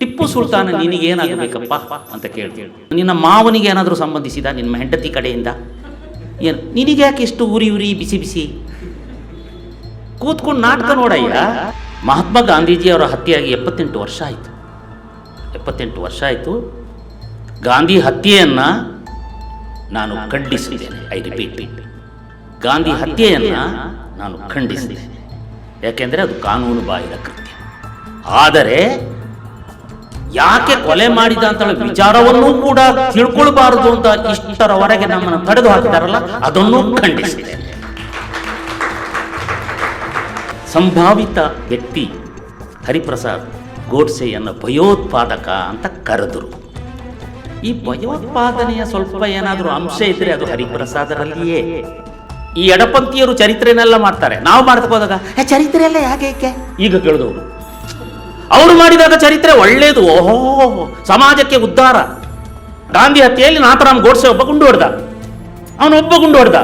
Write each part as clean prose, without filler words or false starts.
ಟಿಪ್ಪು ಸುಲ್ತಾನ್ ನಿನಗೇನಾಗಬೇಕಪ್ಪ ಅಂತ ಕೇಳ್ತೀವಿ. ನಿನ್ನ ಮಾವನಿಗೆ ಏನಾದರೂ ಸಂಬಂಧಿಸಿದ ನಿನ್ನ ಹೆಂಡತಿ ಕಡೆಯಿಂದ ಏನು ನಿನಗೆ ಯಾಕೆ ಎಷ್ಟು ಉರಿ ಉರಿ ಬಿಸಿ ಬಿಸಿ ಕೂತ್ಕೊಂಡು ನಾಟಕ ನೋಡಯ್ಯ. ಮಹಾತ್ಮ ಗಾಂಧೀಜಿಯವರ ಹತ್ಯೆಯಾಗಿ 78 ವರ್ಷ ಆಯಿತು. 78 ವರ್ಷ ಆಯಿತು. ಗಾಂಧಿ ಹತ್ಯೆಯನ್ನು ನಾನು ಖಂಡಿಸಿದ್ದೇನೆ. ಐ ರಿಪೀಟ್, ಗಾಂಧಿ ಹತ್ಯೆಯನ್ನು ನಾನು ಖಂಡಿಸಿದ್ದೇನೆ. ಯಾಕೆಂದರೆ ಅದು ಕಾನೂನು ಬಾಹಿರ ಕೃತ್ಯ. ಆದರೆ ಯಾಕೆ ಕೊಲೆ ಮಾಡಿದ ಅಂತ ವಿಚಾರವನ್ನೂ ಕೂಡ ತಿಳ್ಕೊಳ್ಬಾರದು ಅಂತ ಇಷ್ಟರವರೆಗೆ ನಮ್ಮನ್ನು ತಡೆದು ಹಾಕಿದಾರಲ್ಲ, ಅದನ್ನು ಖಂಡಿಸಿದೆ. ಸಂಭಾವಿತ ವ್ಯಕ್ತಿ ಹರಿಪ್ರಸಾದ್ ಗೋಡ್ಸೆಯನ್ನು ಭಯೋತ್ಪಾದಕ ಅಂತ ಕರೆದರು. ಈ ಭಯೋತ್ಪಾದನೆಯ ಸ್ವಲ್ಪ ಏನಾದರೂ ಅಂಶ ಇದ್ದರೆ ಅದು ಹರಿಪ್ರಸಾದರಲ್ಲಿಯೇ. ಈ ಎಡಪಂಥೀಯರು ಚರಿತ್ರೆನೆಲ್ಲ ಮಾಡ್ತಾರೆ, ನಾವು ಮಾಡ್ತಾ ಹೋದಾಗ ಚರಿತ್ರೆ ಎಲ್ಲ ಯಾಕೆ ಈಗ ಕೇಳಿದವರು. ಅವರು ಮಾಡಿದಾಗ ಚರಿತ್ರೆ ಒಳ್ಳೆಯದು, ಓಹೋ ಸಮಾಜಕ್ಕೆ ಉದ್ಧಾರ. ಗಾಂಧಿ ಹತ್ಯೆಯಲ್ಲಿ ನಾಥರಾಮ್ ಗೋಡ್ಸೆ ಒಬ್ಬ ಗುಂಡು ಹೊಡೆದ, ಅವನೊಬ್ಬ ಗುಂಡು ಹೊಡೆದ.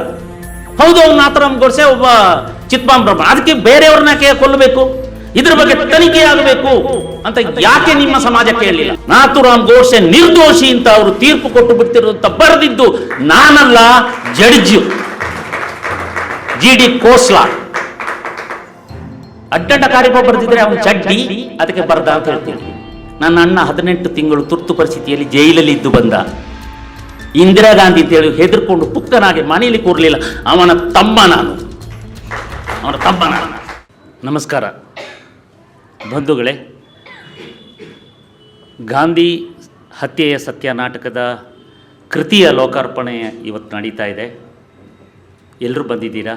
ಹೌದು, ಅವನು ನಾಥರಾಮ್ ಗೋಡ್ಸೆ ಒಬ್ಬ ಚಿತ್ಪಾಮ್ ಬ್ರಹ್ಮ. ಅದಕ್ಕೆ ಬೇರೆಯವ್ರನ್ನ ಕೊಲ್ಲಬೇಕು, ಇದ್ರ ಬಗ್ಗೆ ತನಿಖೆ ಆಗಬೇಕು ಅಂತ ಯಾಕೆ ನಿಮ್ಮ ಸಮಾಜಕ್ಕೆ ಹೇಳಿಲ್ಲ? ನಾಥರಾಮ್ ಗೋಡ್ಸೆ ನಿರ್ದೋಷಿ ಅಂತ ಅವರು ತೀರ್ಪು ಕೊಟ್ಟು ಬಿಡ್ತಿರೋದು ಬರೆದಿದ್ದು ನಾನಲ್ಲ, ಜಡ್ಜ್ GD ಕೋಸ್ಲಾ. ಅಡ್ಡಡ್ಡ ಕಾರ್ಯಪ ಬರೆದಿದ್ರೆ ಅವನು ಚಡ್ಡಿ ಅದಕ್ಕೆ ಬರದ ಅಂತ ಹೇಳ್ತೀನಿ. ನನ್ನ ಅಣ್ಣ 18 ತಿಂಗಳು ತುರ್ತು ಪರಿಸ್ಥಿತಿಯಲ್ಲಿ ಜೈಲಲ್ಲಿ ಇದ್ದು ಬಂದ. ಇಂದಿರಾ ಗಾಂಧಿ ಅಂತೇಳಿ ಹೆದರ್ಕೊಂಡು ಪುಕ್ಕನಾಗಿ ಮನೆಯಲ್ಲಿ ಕೂರಲಿಲ್ಲ. ಅವನ ತಮ್ಮ ನಾನು. ನಮಸ್ಕಾರ ಬಂಧುಗಳೇ. ಗಾಂಧಿ ಹತ್ಯೆಯ ಸತ್ಯ ನಾಟಕದ ಕೃತಿಯ ಲೋಕಾರ್ಪಣೆ ಇವತ್ತು ನಡೀತಾ ಇದೆ. ಎಲ್ಲರೂ ಬಂದಿದ್ದೀರಾ.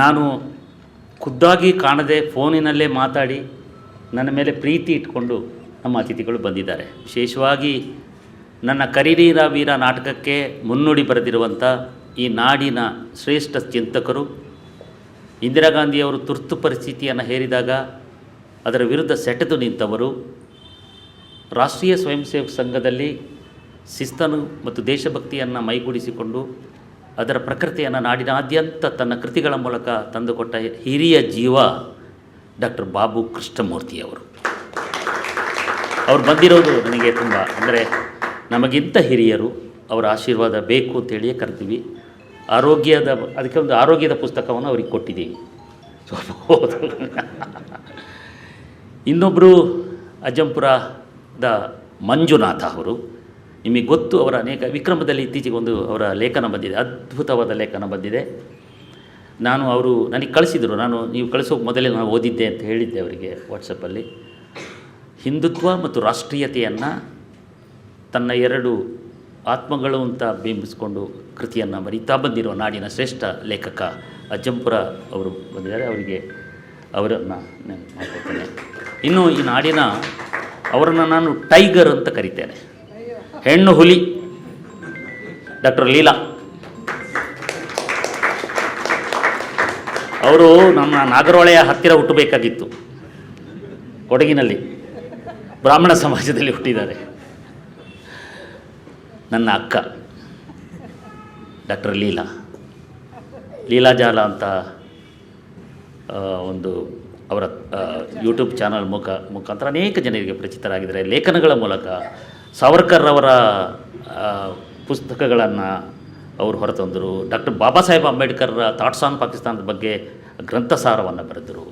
ನಾನು ಖುದ್ದಾಗಿ ಕಾಣದೆ ಫೋನಿನಲ್ಲೇ ಮಾತಾಡಿ ನನ್ನ ಮೇಲೆ ಪ್ರೀತಿ ಇಟ್ಕೊಂಡು ನಮ್ಮ ಅತಿಥಿಗಳು ಬಂದಿದ್ದಾರೆ. ವಿಶೇಷವಾಗಿ ನನ್ನ ಕರಿನೀರ ವೀರ ನಾಟಕಕ್ಕೆ ಮುನ್ನುಡಿ ಬರೆದಿರುವಂಥ ಈ ನಾಡಿನ ಶ್ರೇಷ್ಠ ಚಿಂತಕರು, ಇಂದಿರಾ ಗಾಂಧಿಯವರು ತುರ್ತು ಪರಿಸ್ಥಿತಿಯನ್ನು ಹೇರಿದಾಗ ಅದರ ವಿರುದ್ಧ ಸೆಟೆದು ನಿಂತವರು, ರಾಷ್ಟ್ರೀಯ ಸ್ವಯಂ ಸೇವಕ ಸಂಘದಲ್ಲಿ ಶಿಸ್ತನ್ನು ಮತ್ತು ದೇಶಭಕ್ತಿಯನ್ನು ಮೈಗೂಡಿಸಿಕೊಂಡು ಅದರ ಪ್ರಕೃತಿಯನ್ನು ನಾಡಿನಾದ್ಯಂತ ತನ್ನ ಕೃತಿಗಳ ಮೂಲಕ ತಂದುಕೊಟ್ಟ ಹಿರಿಯ ಜೀವ ಡಾಕ್ಟರ್ ಬಾಬು ಕೃಷ್ಣಮೂರ್ತಿಯವರು. ಅವರು ಬಂದಿರೋದು ನನಗೆ ತುಂಬ ಅಂದರೆ ನಮಗಿಂತ ಹಿರಿಯರು, ಅವರ ಆಶೀರ್ವಾದ ಬೇಕು ಅಂತೇಳಿಯೇ ಕರ್ತೀವಿ. ಅದಕ್ಕೆ ಒಂದು ಆರೋಗ್ಯದ ಪುಸ್ತಕವನ್ನು ಅವ್ರಿಗೆ ಕೊಟ್ಟಿದ್ದೀವಿ. ಇನ್ನೊಬ್ಬರು ಅಜ್ಜಂಪುರದ ಮಂಜುನಾಥ ಅವರು, ನಿಮಗೆ ಗೊತ್ತು, ಅವರ ಅನೇಕ ವಿಕ್ರಮದಲ್ಲಿ ಇತ್ತೀಚೆಗೆ ಒಂದು ಅವರ ಲೇಖನ ಬಂದಿದೆ, ಅದ್ಭುತವಾದ ಲೇಖನ ಬಂದಿದೆ. ಅವರು ನನಗೆ ಕಳಿಸಿದರು. ನೀವು ಕಳಿಸೋಕೆ ಮೊದಲೇ ನಾನು ಓದಿದ್ದೆ ಅಂತ ಹೇಳಿದ್ದೆ ಅವರಿಗೆ ವಾಟ್ಸಪ್ಪಲ್ಲಿ. ಹಿಂದುತ್ವ ಮತ್ತು ರಾಷ್ಟ್ರೀಯತೆಯನ್ನು ತನ್ನ 2 ಆತ್ಮಗಳು ಅಂತ ಬಿಂಬಿಸ್ಕೊಂಡು ಕೃತಿಯನ್ನು ಬರೀತಾ ಬಂದಿರೋ ನಾಡಿನ ಶ್ರೇಷ್ಠ ಲೇಖಕ ಅಜ್ಜಂಪುರ ಅವರು ಬಂದಿದ್ದಾರೆ. ಅವರನ್ನು ನಾನು ಮಾಡ್ಕೊಳ್ತೇನೆ. ಇನ್ನು ಈ ನಾಡಿನ ಅವರನ್ನು ನಾನು ಟೈಗರ್ ಅಂತ ಕರಿತೇನೆ, ಹೆಣ್ಣು ಹುಲಿ, ಡಾಕ್ಟರ್ ಲೀಲಾ. ಅವರು ನಮ್ಮ ನಾಗರಹೊಳೆಯ ಹತ್ತಿರ ಹುಟ್ಟಬೇಕಾಗಿತ್ತು, ಕೊಡಗಿನಲ್ಲಿ ಬ್ರಾಹ್ಮಣ ಸಮಾಜದಲ್ಲಿ ಹುಟ್ಟಿದ್ದಾರೆ. ನನ್ನ ಅಕ್ಕ ಡಾಕ್ಟರ್ ಲೀಲಾಜಾಲ ಅಂತ ಒಂದು ಅವರ ಯೂಟ್ಯೂಬ್ ಚಾನಲ್ ಮುಖಾಂತರ ಅನೇಕ ಜನರಿಗೆ ಪರಿಚಿತರಾಗಿದ್ದಾರೆ. ಲೇಖನಗಳ ಮೂಲಕ ಸಾವರ್ಕರ್ ಅವರ ಪುಸ್ತಕಗಳನ್ನು ಅವರು ಹೊರತಂದರು. Doctor Baba Saheb Ambedkar thoughts on ಪಾಕಿಸ್ತಾನದ ಬಗ್ಗೆ ಗ್ರಂಥಸಾರವನ್ನು ಬರೆದರು.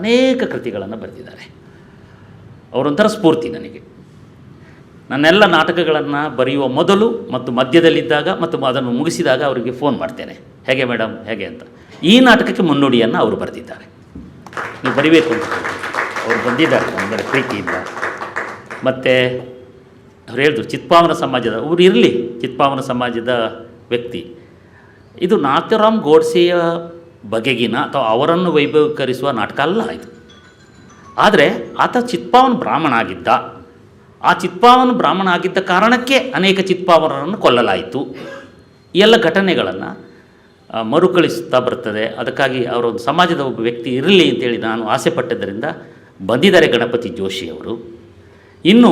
ಅನೇಕ ಕೃತಿಗಳನ್ನು ಬರೆದಿದ್ದಾರೆ. ಅವರೊಂಥರ ಸ್ಫೂರ್ತಿ ನನಗೆ. ನನ್ನೆಲ್ಲ ನಾಟಕಗಳನ್ನು ಬರೆಯುವ ಮೊದಲು ಮತ್ತು ಮಧ್ಯದಲ್ಲಿದ್ದಾಗ ಮತ್ತು ಅದನ್ನು ಮುಗಿಸಿದಾಗ ಅವರಿಗೆ ಫೋನ್ ಮಾಡ್ತೇನೆ, ಹೇಗೆ ಮೇಡಮ್ ಹೇಗೆ ಅಂತ. ಈ ನಾಟಕಕ್ಕೆ ಮುನ್ನುಡಿಯನ್ನು ಅವರು ಬರೆದಿದ್ದಾರೆ, ನೀವು ಬರಿಬೇಕು ಅಂತ ಅವರು ಬಂದಿದ್ದಾರೆ ಅಂದರೆ ಪ್ರೀತಿಯಿಂದ. ಮತ್ತು ಅವ್ರು ಹೇಳಿದ್ರು ಚಿತ್ಪಾವನ ಸಮಾಜದ ಅವರು ಇರಲಿ, ಚಿತ್ಪಾವನ ಸಮಾಜದ ವ್ಯಕ್ತಿ. ಇದು ನಾಥರಾಮ್ ಗೋಡ್ಸೆಯ ಬಗೆಗಿನ ಅಥವಾ ಅವರನ್ನು ವೈಭವೀಕರಿಸುವ ನಾಟಕ ಅಲ್ಲ ಇದು. ಆದರೆ ಆತ ಚಿತ್ಪಾವನ ಬ್ರಾಹ್ಮಣ ಆಗಿದ್ದ. ಆ ಚಿತ್ಪಾವನ ಬ್ರಾಹ್ಮಣ ಆಗಿದ್ದ ಕಾರಣಕ್ಕೆ ಅನೇಕ ಚಿತ್ಪಾವನರನ್ನು ಕೊಲ್ಲಲಾಯಿತು. ಈ ಎಲ್ಲ ಘಟನೆಗಳನ್ನು ಮರುಕಳಿಸುತ್ತಾ ಬರ್ತದೆ. ಅದಕ್ಕಾಗಿ ಅವರೊಂದು ಸಮಾಜದ ಒಬ್ಬ ವ್ಯಕ್ತಿ ಇರಲಿ ಅಂತೇಳಿ ನಾನು ಆಸೆ ಪಟ್ಟಿದ್ದರಿಂದ ಬಂದಿದ್ದಾರೆ ಗಣಪತಿ ಜೋಶಿ ಅವರು. ಇನ್ನು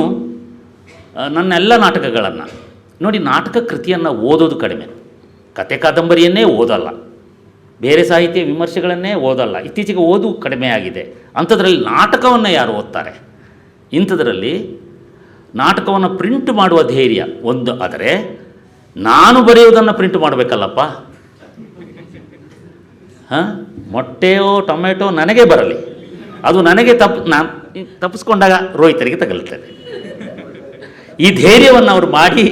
ನನ್ನೆಲ್ಲ ನಾಟಕಗಳನ್ನು ನೋಡಿ, ನಾಟಕ ಕೃತಿಯನ್ನು ಓದೋದು ಕಡಿಮೆ, ಕತೆ ಕಾದಂಬರಿಯನ್ನೇ ಓದಲ್ಲ, ಬೇರೆ ಸಾಹಿತ್ಯ ವಿಮರ್ಶೆಗಳನ್ನೇ ಓದಲ್ಲ. ಇತ್ತೀಚೆಗೆ ಓದು ಕಡಿಮೆ ಆಗಿದೆ. ಅಂಥದ್ರಲ್ಲಿ ನಾಟಕವನ್ನು ಯಾರು ಓದ್ತಾರೆ? ಇಂಥದ್ರಲ್ಲಿ ನಾಟಕವನ್ನು ಪ್ರಿಂಟ್ ಮಾಡುವ ಧೈರ್ಯ ಒಂದು, ಆದರೆ ನಾನು ಬರೆಯುವುದನ್ನು ಪ್ರಿಂಟ್ ಮಾಡಬೇಕಲ್ಲಪ್ಪ. ಹಾಂ, ಮೊಟ್ಟೆಯೋ ಟೊಮೆಟೊ ನನಗೆ ಬರಲಿ, ಅದು ನನಗೆ ನಾನು ತಪ್ಪಿಸ್ಕೊಂಡಾಗ ರೋಹಿತರಿಗೆ ತಗಲ್ತದೆ. ಈ ಧೈರ್ಯವನ್ನು ಅವರು ಮಾಡಿ,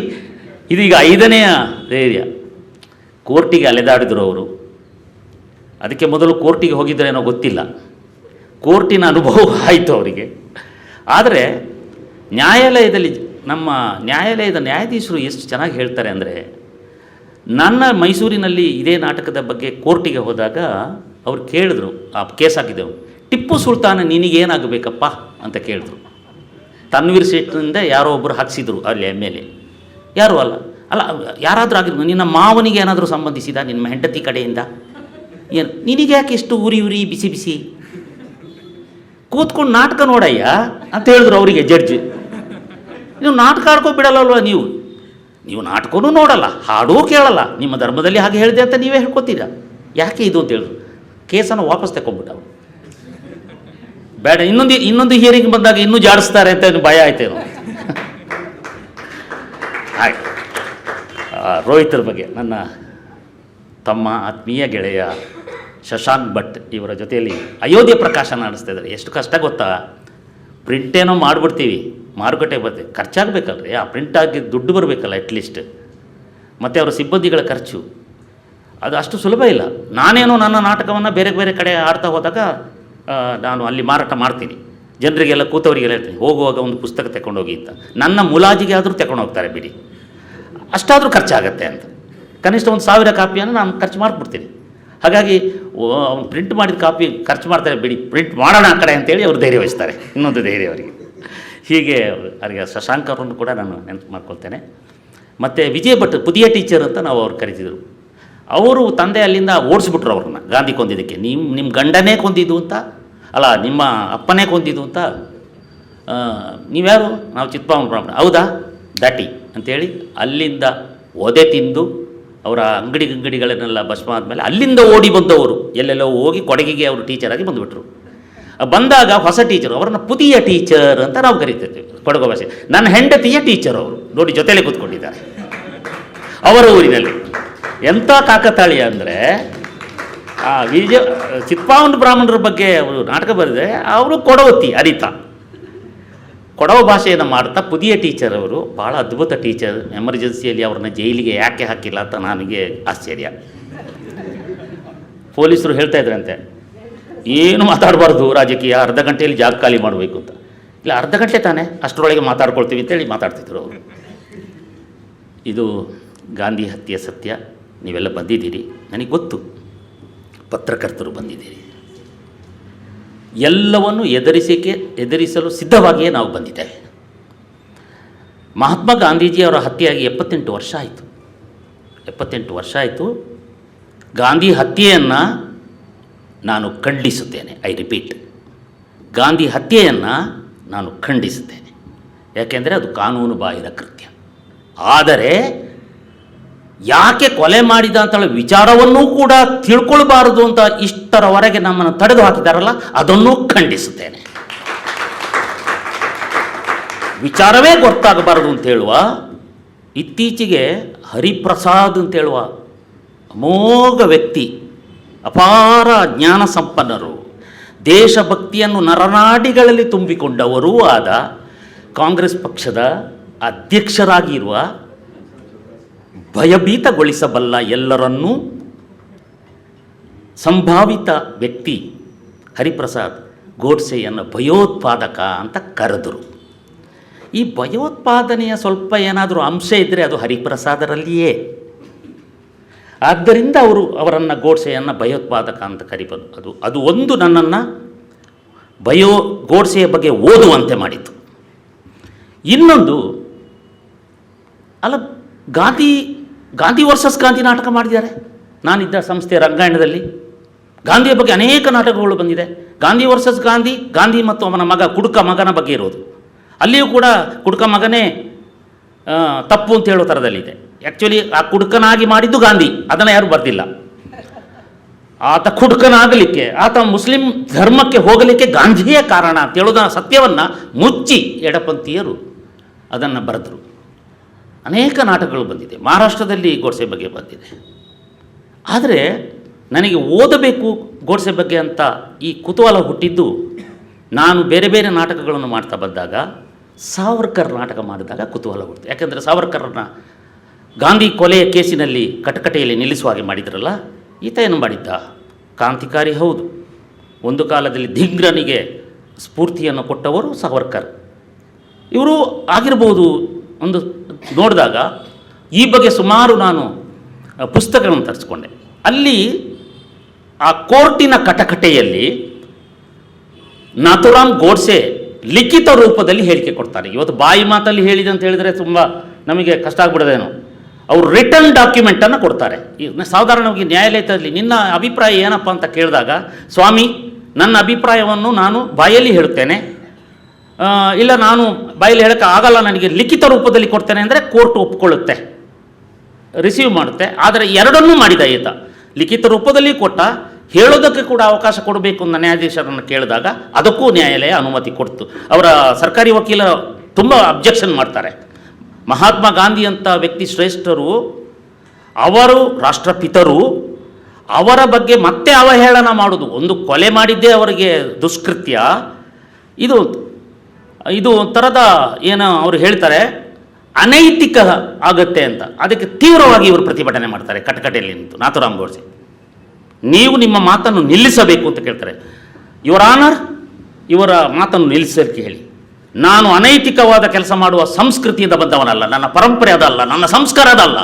ಇದೀಗ 5ನೆಯ ಧೈರ್ಯ. ಕೋರ್ಟಿಗೆ ಅಲೆದಾಡಿದ್ರು ಅವರು. ಅದಕ್ಕೆ ಮೊದಲು ಕೋರ್ಟಿಗೆ ಹೋಗಿದ್ದರೇನೋ ಗೊತ್ತಿಲ್ಲ, ಕೋರ್ಟಿನ ಅನುಭವ ಆಯಿತು ಅವರಿಗೆ. ಆದರೆ ನ್ಯಾಯಾಲಯದಲ್ಲಿ ನಮ್ಮ ನ್ಯಾಯಾಲಯದ ನ್ಯಾಯಾಧೀಶರು ಎಷ್ಟು ಚೆನ್ನಾಗಿ ಹೇಳ್ತಾರೆ ಅಂದರೆ, ನನ್ನ ಮೈಸೂರಿನಲ್ಲಿ ಇದೇ ನಾಟಕದ ಬಗ್ಗೆ ಕೋರ್ಟಿಗೆ ಹೋದಾಗ ಅವ್ರು ಕೇಳಿದ್ರು, ಆ ಕೇಸ್ ಹಾಕಿದ್ದೆವು, ಟಿಪ್ಪು ಸುಲ್ತಾನ ನಿನಗೇನಾಗಬೇಕಪ್ಪ ಅಂತ ಕೇಳಿದ್ರು. ತನ್ವೀರ್ ಸೇಠ್ನಿಂದ ಯಾರೋ ಒಬ್ಬರು ಹಾಕ್ಸಿದ್ರು ಅಲ್ಲಿ ಮೇಲೆ, ಯಾರೂ ಅಲ್ಲ ಯಾರಾದರೂ ಆಗಿದ್ರು, ನಿನ್ನ ಮಾವನಿಗೆ ಏನಾದರೂ ಸಂಬಂಧಿಸಿದ, ನಿನ್ನ ಹೆಂಡತಿ ಕಡೆಯಿಂದ ಏನು, ನಿನಗೆ ಯಾಕೆ ಎಷ್ಟು ಉರಿ ಉರಿ ಬಿಸಿ ಬಿಸಿ, ಕೂತ್ಕೊಂಡು ನಾಟಕ ನೋಡಯ್ಯ ಅಂತ ಹೇಳಿದ್ರು ಅವರಿಗೆ ಜಡ್ಜ್. ನೀವು ನಾಟಕ ಆಡ್ಕೊಬಿಡಲ್ಲಲ್ವ, ನೀವು ನಾಟಕನೂ ನೋಡಲ್ಲ, ಹಾಡೂ ಕೇಳಲ್ಲ, ನಿಮ್ಮ ಧರ್ಮದಲ್ಲಿ ಹಾಗೆ ಹೇಳಿದೆ ಅಂತ ನೀವೇ ಹೇಳ್ಕೊತೀರಾ, ಯಾಕೆ ಇದು ಅಂತ ಹೇಳಿದ್ರು. ಕೇಸನ್ನು ವಾಪಸ್ ತಗೊಂಡ್ಬಿಟ್ಟ ಅವರು. ಬೇಡ, ಇನ್ನೊಂದು ಹಿಯರಿಂಗ್ ಬಂದಾಗ ಇನ್ನೂ ಜಾಡಿಸ್ತಾರೆ ಅಂತ ಭಯ ಆಯ್ತೇನೋ. ಹಾಗೆ ರೋಹಿತರ ಬಗ್ಗೆ ನನ್ನ ತಮ್ಮ ಆತ್ಮೀಯ ಗೆಳೆಯ ಶಶಾಂಕ್ ಭಟ್ ಇವರ ಜೊತೆಯಲ್ಲಿ ಅಯೋಧ್ಯೆ ಪ್ರಕಾಶನ ನಡೆಸ್ತಿದ್ದಾರೆ. ಎಷ್ಟು ಕಷ್ಟ ಗೊತ್ತಾ, ಪ್ರಿಂಟೇನೋ ಮಾಡಿಬಿಡ್ತೀವಿ, ಮಾರುಕಟ್ಟೆಗೆ ಬರ್ತೀವಿ, ಖರ್ಚಾಗಬೇಕಲ್ರಿ, ಆ ಪ್ರಿಂಟಾಗಿ ದುಡ್ಡು ಬರಬೇಕಲ್ಲ ಅಟ್ಲೀಸ್ಟ್, ಮತ್ತು ಅವರ ಸಿಬ್ಬಂದಿಗಳ ಖರ್ಚು, ಅದು ಅಷ್ಟು ಸುಲಭ ಇಲ್ಲ. ನಾನೇನೋ ನನ್ನ ನಾಟಕವನ್ನು ಬೇರೆ ಬೇರೆ ಕಡೆ ಆಡ್ತಾ ಹೋದಾಗ ನಾನು ಅಲ್ಲಿ ಮಾರಾಟ ಮಾಡ್ತೀನಿ, ಜನರಿಗೆಲ್ಲ ಕೂತವರಿಗೆಲ್ಲ ಹೇಳ್ತೀನಿ, ಹೋಗುವಾಗ ಒಂದು ಪುಸ್ತಕ ತಗೊಂಡೋಗಿ ಅಂತ. ನನ್ನ ಮುಲಾಜಿಗೆ ಆದರೂ ತಗೊಂಡು ಹೋಗ್ತಾರೆ ಬಿಡಿ, ಅಷ್ಟಾದರೂ ಖರ್ಚಾಗತ್ತೆ ಅಂತ. ಕನಿಷ್ಠ 1,000 ಕಾಪಿಯನ್ನು ನಾನು ಖರ್ಚು ಮಾಡಿಬಿಡ್ತೀನಿ. ಹಾಗಾಗಿ ಅವ್ನು ಪ್ರಿಂಟ್ ಮಾಡಿದ ಕಾಪಿ ಖರ್ಚು ಮಾಡ್ತಾರೆ ಬಿಡಿ, ಪ್ರಿಂಟ್ ಮಾಡೋಣ ಆ ಕಡೆ ಅಂತೇಳಿ ಅವರು ಧೈರ್ಯ ವಹಿಸ್ತಾರೆ, ಇನ್ನೊಂದು ಧೈರ್ಯ ಅವರಿಗೆ. ಹೀಗೆ ಅವರಿಗೆ ಶಶಾಂಕ್ ಅವರನ್ನು ಕೂಡ ನಾನು ನೆನಪು ಮಾಡ್ಕೊಳ್ತೇನೆ. ಮತ್ತು ವಿಜಯ್ ಭಟ್ ಪುದಿಯ ಟೀಚರ್ ಅಂತ ನಾವು ಅವ್ರು ಕರಿತಿದ್ರು. ಅವರು ತಂದೆ ಅಲ್ಲಿಂದ ಓಡಿಸ್ಬಿಟ್ರು ಅವ್ರನ್ನ, ಗಾಂಧಿ ಕೊಂದಿದ್ದಕ್ಕೆ. ನಿಮ್ಮ ಗಂಡನೇ ಕೊಂದಿದ್ದು ಅಂತ, ಅಲ್ಲ ನಿಮ್ಮ ಅಪ್ಪನೇ ಕೊಂದಿದ್ದು ಅಂತ, ನೀವ್ಯಾರು, ನಾವು ಚಿತ್ಪಾವನ ಬ್ರಾಹ್ಮಣ, ಹೌದಾ ದಾಟಿ ಅಂತೇಳಿ ಅಲ್ಲಿಂದ ಒದೆ ತಿಂದು ಅವರ ಅಂಗಡಿಗಳನ್ನೆಲ್ಲ ಭಸ್ಮ ಆದಮೇಲೆ ಅಲ್ಲಿಂದ ಓಡಿ ಬಂದವರು ಎಲ್ಲೆಲ್ಲೋ ಹೋಗಿ ಕೊಡಗಿಗೆ ಅವರು ಟೀಚರಾಗಿ ಬಂದುಬಿಟ್ರು. ಬಂದಾಗ ಹೊಸ ಟೀಚರು, ಅವರನ್ನು ಪುದಿಯ ಟೀಚರ್ ಅಂತ ನಾವು ಕರಿತಿರ್ತೀವಿ ಕೊಡಗು ಭಾಷೆ. ನನ್ನ ಹೆಂಡತಿಯ ಟೀಚರ್ ಅವರು ನೋಡಿ, ಜೊತೆಲೇ ಕೂತ್ಕೊಂಡಿದ್ದಾರೆ ಅವರ ಊರಿನಲ್ಲಿ. ಎಂಥ ಕಾಕತಾಳೀಯ ಅಂದರೆ, ಆ ಚಿತ್ಪಾವನ ಬ್ರಾಹ್ಮಣರ ಬಗ್ಗೆ ಅವರು ನಾಟಕ ಬರೆದರೆ ಅವರು ಕೊಡವತ್ತಿ ಅರಿತಾ ಕೊಡವ ಭಾಷೆಯನ್ನು ಮಾಡ್ತಾ ಪುದಿಯ ಟೀಚರ್ ಅವರು ಭಾಳ ಅದ್ಭುತ ಟೀಚರ್. ಎಮರ್ಜೆನ್ಸಿಯಲ್ಲಿ ಅವ್ರನ್ನ ಜೈಲಿಗೆ ಯಾಕೆ ಹಾಕಿಲ್ಲ ಅಂತ ನನಗೆ ಆಶ್ಚರ್ಯ. ಪೊಲೀಸರು ಹೇಳ್ತಾ ಇದ್ರಂತೆ, ಏನು ಮಾತಾಡಬಾರ್ದು ರಾಜಕೀಯ, ಅರ್ಧ ಗಂಟೆಯಲ್ಲಿ ಜಾಗ ಖಾಲಿ ಮಾಡಬೇಕು ಅಂತ. ಇಲ್ಲ, ಅರ್ಧ ಗಂಟೆ ತಾನೇ, ಅಷ್ಟರೊಳಗೆ ಮಾತಾಡ್ಕೊಳ್ತೀವಿ ಅಂತೇಳಿ ಮಾತಾಡ್ತಿದ್ರು ಅವರು. ಇದು ಗಾಂಧಿ ಹತ್ಯೆ ಸತ್ಯ. ನೀವೆಲ್ಲ ಬಂದಿದ್ದೀರಿ, ನನಗೆ ಗೊತ್ತು, ಪತ್ರಕರ್ತರು ಬಂದಿದ್ದೀರಿ, ಎಲ್ಲವನ್ನು ಎದುರಿಸಲು ಸಿದ್ಧವಾಗಿಯೇ ನಾವು ಬಂದಿದ್ದೇವೆ. ಮಹಾತ್ಮ ಗಾಂಧೀಜಿಯವರ ಹತ್ಯೆಯಾಗಿ 78 ವರ್ಷ ಆಯಿತು. 78 ವರ್ಷ ಆಯಿತು. ಗಾಂಧಿ ಹತ್ಯೆಯನ್ನು ನಾನು ಖಂಡಿಸುತ್ತೇನೆ. ಐ ರಿಪೀಟ್, ಗಾಂಧಿ ಹತ್ಯೆಯನ್ನು ನಾನು ಖಂಡಿಸುತ್ತೇನೆ. ಯಾಕೆಂದರೆ ಅದು ಕಾನೂನು ಬಾಹಿರ ಕೃತ್ಯ. ಆದರೆ ಯಾಕೆ ಕೊಲೆ ಮಾಡಿದ ಅಂತೇಳಿ ವಿಚಾರವನ್ನೂ ಕೂಡ ತಿಳ್ಕೊಳ್ಬಾರದು ಅಂತ ಇಷ್ಟರವರೆಗೆ ನಮ್ಮನ್ನು ತಡೆದು ಹಾಕಿದಾರಲ್ಲ, ಅದನ್ನೂ ಖಂಡಿಸುತ್ತೇನೆ. ವಿಚಾರವೇ ಗೊತ್ತಾಗಬಾರದು ಅಂತ ಹೇಳುವ ಇತ್ತೀಚೆಗೆ ಹರಿಪ್ರಸಾದ್ ಅಂತ ಹೇಳುವ ಅಮೋಘ ವ್ಯಕ್ತಿ, ಅಪಾರ ಜ್ಞಾನ ಸಂಪನ್ನರು, ದೇಶಭಕ್ತಿಯನ್ನು ನರನಾಡಿಗಳಲ್ಲಿ ತುಂಬಿಕೊಂಡವರೂ ಆದ, ಕಾಂಗ್ರೆಸ್ ಪಕ್ಷದ ಅಧ್ಯಕ್ಷರಾಗಿರುವ, ಭಯಭೀತಗೊಳಿಸಬಲ್ಲ ಎಲ್ಲರನ್ನೂ ಸಂಭಾವಿತ ವ್ಯಕ್ತಿ ಹರಿಪ್ರಸಾದ್ ಗೋಡ್ಸೆಯನ್ನು ಭಯೋತ್ಪಾದಕ ಅಂತ ಕರೆದರು. ಈ ಭಯೋತ್ಪಾದನೆಯ ಸ್ವಲ್ಪ ಏನಾದರೂ ಅಂಶ ಇದ್ದರೆ ಅದು ಹರಿಪ್ರಸಾದರಲ್ಲಿಯೇ. ಆದ್ದರಿಂದ ಅವರನ್ನು ಗೋಡ್ಸೆಯನ್ನು ಭಯೋತ್ಪಾದಕ ಅಂತ ಕರಿಬೋದು. ಅದು ಒಂದು ನನ್ನನ್ನು ಗೋಡ್ಸೆಯ ಬಗ್ಗೆ ಓದುವಂತೆ ಮಾಡಿತು. ಇನ್ನೊಂದು, ಅಲ್ಲ, ಗಾಂಧಿ ವರ್ಸಸ್ ಗಾಂಧಿ ನಾಟಕ ಮಾಡಿದ್ದಾರೆ. ನಾನಿದ್ದ ಸಂಸ್ಥೆ ರಂಗಾಯಣದಲ್ಲಿ ಗಾಂಧಿಯ ಬಗ್ಗೆ ಅನೇಕ ನಾಟಕಗಳು ಬಂದಿದೆ. ಗಾಂಧಿ ವರ್ಸಸ್ ಗಾಂಧಿ ಮತ್ತು ಅವನ ಮಗ ಕುಡುಕ ಮಗನ ಬಗ್ಗೆ ಇರೋದು. ಅಲ್ಲಿಯೂ ಕೂಡ ಕುಡುಕ ಮಗನೇ ತಪ್ಪು ಅಂತ ಹೇಳೋ ಥರದಲ್ಲಿದೆ. ಆ್ಯಕ್ಚುಲಿ ಆ ಕುಡುಕನಾಗಿ ಮಾಡಿದ್ದು ಗಾಂಧಿ, ಅದನ್ನು ಯಾರೂ ಬರೆದಿಲ್ಲ. ಆತ ಕುಡುಕನಾಗಲಿಕ್ಕೆ, ಆತ ಮುಸ್ಲಿಂ ಧರ್ಮಕ್ಕೆ ಹೋಗಲಿಕ್ಕೆ ಗಾಂಧಿಯೇ ಕಾರಣ ಅಂತ ಹೇಳೋದ ಸತ್ಯವನ್ನು ಮುಚ್ಚಿ ಎಡಪಂಥೀಯರು ಅದನ್ನು ಬರೆದರು. ಅನೇಕ ನಾಟಕಗಳು ಬಂದಿದೆ, ಮಹಾರಾಷ್ಟ್ರದಲ್ಲಿ ಗೋಡ್ಸೆ ಬಗ್ಗೆ ಬಂದಿದೆ. ಆದರೆ ನನಗೆ ಓದಬೇಕು ಗೋಡ್ಸೆ ಬಗ್ಗೆ ಅಂತ ಈ ಕುತೂಹಲ ಹುಟ್ಟಿದ್ದು ನಾನು ಬೇರೆ ಬೇರೆ ನಾಟಕಗಳನ್ನು ಮಾಡ್ತಾ ಬಂದಾಗ, ಸಾವರ್ಕರ್ ನಾಟಕ ಮಾಡಿದಾಗ ಕುತೂಹಲ ಹುಟ್ಟಿತು. ಯಾಕೆಂದರೆ ಸಾವರ್ಕರ್ನ ಗಾಂಧಿ ಕೊಲೆಯ ಕೇಸಿನಲ್ಲಿ ಕಟಕಟೆಯಲ್ಲಿ ನಿಲ್ಲಿಸುವ ಹಾಗೆ ಮಾಡಿದ್ರಲ್ಲ, ಈತ ಏನು ಮಾಡಿದ್ದ? ಕ್ರಾಂತಿಕಾರಿ ಹೌದು, ಒಂದು ಕಾಲದಲ್ಲಿ ಧಿಂಗ್ರನಿಗೆ ಸ್ಫೂರ್ತಿಯನ್ನು ಕೊಟ್ಟವರು ಸಾವರ್ಕರ್. ಇವರು ಆಗಿರ್ಬೋದು ಒಂದು ನೋಡಿದಾಗ ಈ ಬಗ್ಗೆ ಸುಮಾರು ನಾನು ಪುಸ್ತಕಗಳನ್ನು ತರಿಸ್ಕೊಂಡೆ. ಅಲ್ಲಿ ಆ ಕೋರ್ಟಿನ ಕಟಕಟೆಯಲ್ಲಿ ನಾಥುರಾಮ್ ಗೋಡ್ಸೆ ಲಿಖಿತ ರೂಪದಲ್ಲಿ ಹೇಳಿಕೆ ಕೊಡ್ತಾರೆ. ಇವತ್ತು ಬಾಯಿ ಮಾತಲ್ಲಿ ಹೇಳಿದೆ ಅಂತ ಹೇಳಿದರೆ ತುಂಬ ನಮಗೆ ಕಷ್ಟ ಆಗ್ಬಿಡೋದೇನೋ. ಅವರು ರಿಟರ್ನ್ ಡಾಕ್ಯುಮೆಂಟನ್ನು ಕೊಡ್ತಾರೆ. ಸಾಧಾರಣವಾಗಿ ನ್ಯಾಯಾಲಯದಲ್ಲಿ ನಿನ್ನ ಅಭಿಪ್ರಾಯ ಏನಪ್ಪ ಅಂತ ಕೇಳಿದಾಗ, ಸ್ವಾಮಿ ನನ್ನ ಅಭಿಪ್ರಾಯವನ್ನು ನಾನು ಬಾಯಲ್ಲಿ ಹೇಳುತ್ತೇನೆ, ಇಲ್ಲ ನಾನು ಬಾಯಲ್ಲಿ ಹೇಳೋಕ್ಕೆ ಆಗಲ್ಲ, ನನಗೆ ಲಿಖಿತ ರೂಪದಲ್ಲಿ ಕೊಡ್ತೇನೆ ಅಂದರೆ ಕೋರ್ಟ್ ಒಪ್ಕೊಳ್ಳುತ್ತೆ, ರಿಸೀವ್ ಮಾಡುತ್ತೆ. ಆದರೆ ಎರಡನ್ನೂ ಮಾಡಿದ ಈತ. ಲಿಖಿತ ರೂಪದಲ್ಲಿ ಕೊಟ್ಟ, ಹೇಳೋದಕ್ಕೆ ಕೂಡ ಅವಕಾಶ ಕೊಡಬೇಕು ಅಂತ ನ್ಯಾಯಾಧೀಶರನ್ನು ಕೇಳಿದಾಗ ಅದಕ್ಕೂ ನ್ಯಾಯಾಲಯ ಅನುಮತಿ ಕೊಡ್ತು. ಅವರ ಸರ್ಕಾರಿ ವಕೀಲ ತುಂಬ ಅಬ್ಜೆಕ್ಷನ್ ಮಾಡ್ತಾರೆ. ಮಹಾತ್ಮ ಗಾಂಧಿ ಅಂತ ವ್ಯಕ್ತಿ ಶ್ರೇಷ್ಠರು, ಅವರು ರಾಷ್ಟ್ರಪಿತರು, ಅವರ ಬಗ್ಗೆ ಮತ್ತೆ ಅವಹೇಳನ ಮಾಡೋದು, ಒಂದು ಕೊಲೆ ಮಾಡಿದ್ದೇ ಅವರಿಗೆ ದುಷ್ಕೃತ್ಯ, ಇದು ಒಂಥರದ ಏನು ಅವರು ಹೇಳ್ತಾರೆ ಅನೈತಿಕ ಆಗುತ್ತೆ ಅಂತ. ಅದಕ್ಕೆ ತೀವ್ರವಾಗಿ ಇವರು ಪ್ರತಿಭಟನೆ ಮಾಡ್ತಾರೆ ಕಟಕಟೆಯಲ್ಲಿ ನಿಂತು. ನಾಥುರಾಮ್ ಗೋಡ್ಸೆ, ನೀವು ನಿಮ್ಮ ಮಾತನ್ನು ನಿಲ್ಲಿಸಬೇಕು ಅಂತ ಕೇಳ್ತಾರೆ. ಯುವರ್ ಆನರ್, ಇವರ ಮಾತನ್ನು ನಿಲ್ಲಿಸಲಿಕ್ಕೆ ಹೇಳಿ. ನಾನು ಅನೈತಿಕವಾದ ಕೆಲಸ ಮಾಡುವ ಸಂಸ್ಕೃತಿಯಿಂದ ಬಂದವನಲ್ಲ, ನನ್ನ ಪರಂಪರೆ ಅದಲ್ಲ, ನನ್ನ ಸಂಸ್ಕಾರ ಅದಲ್ಲ,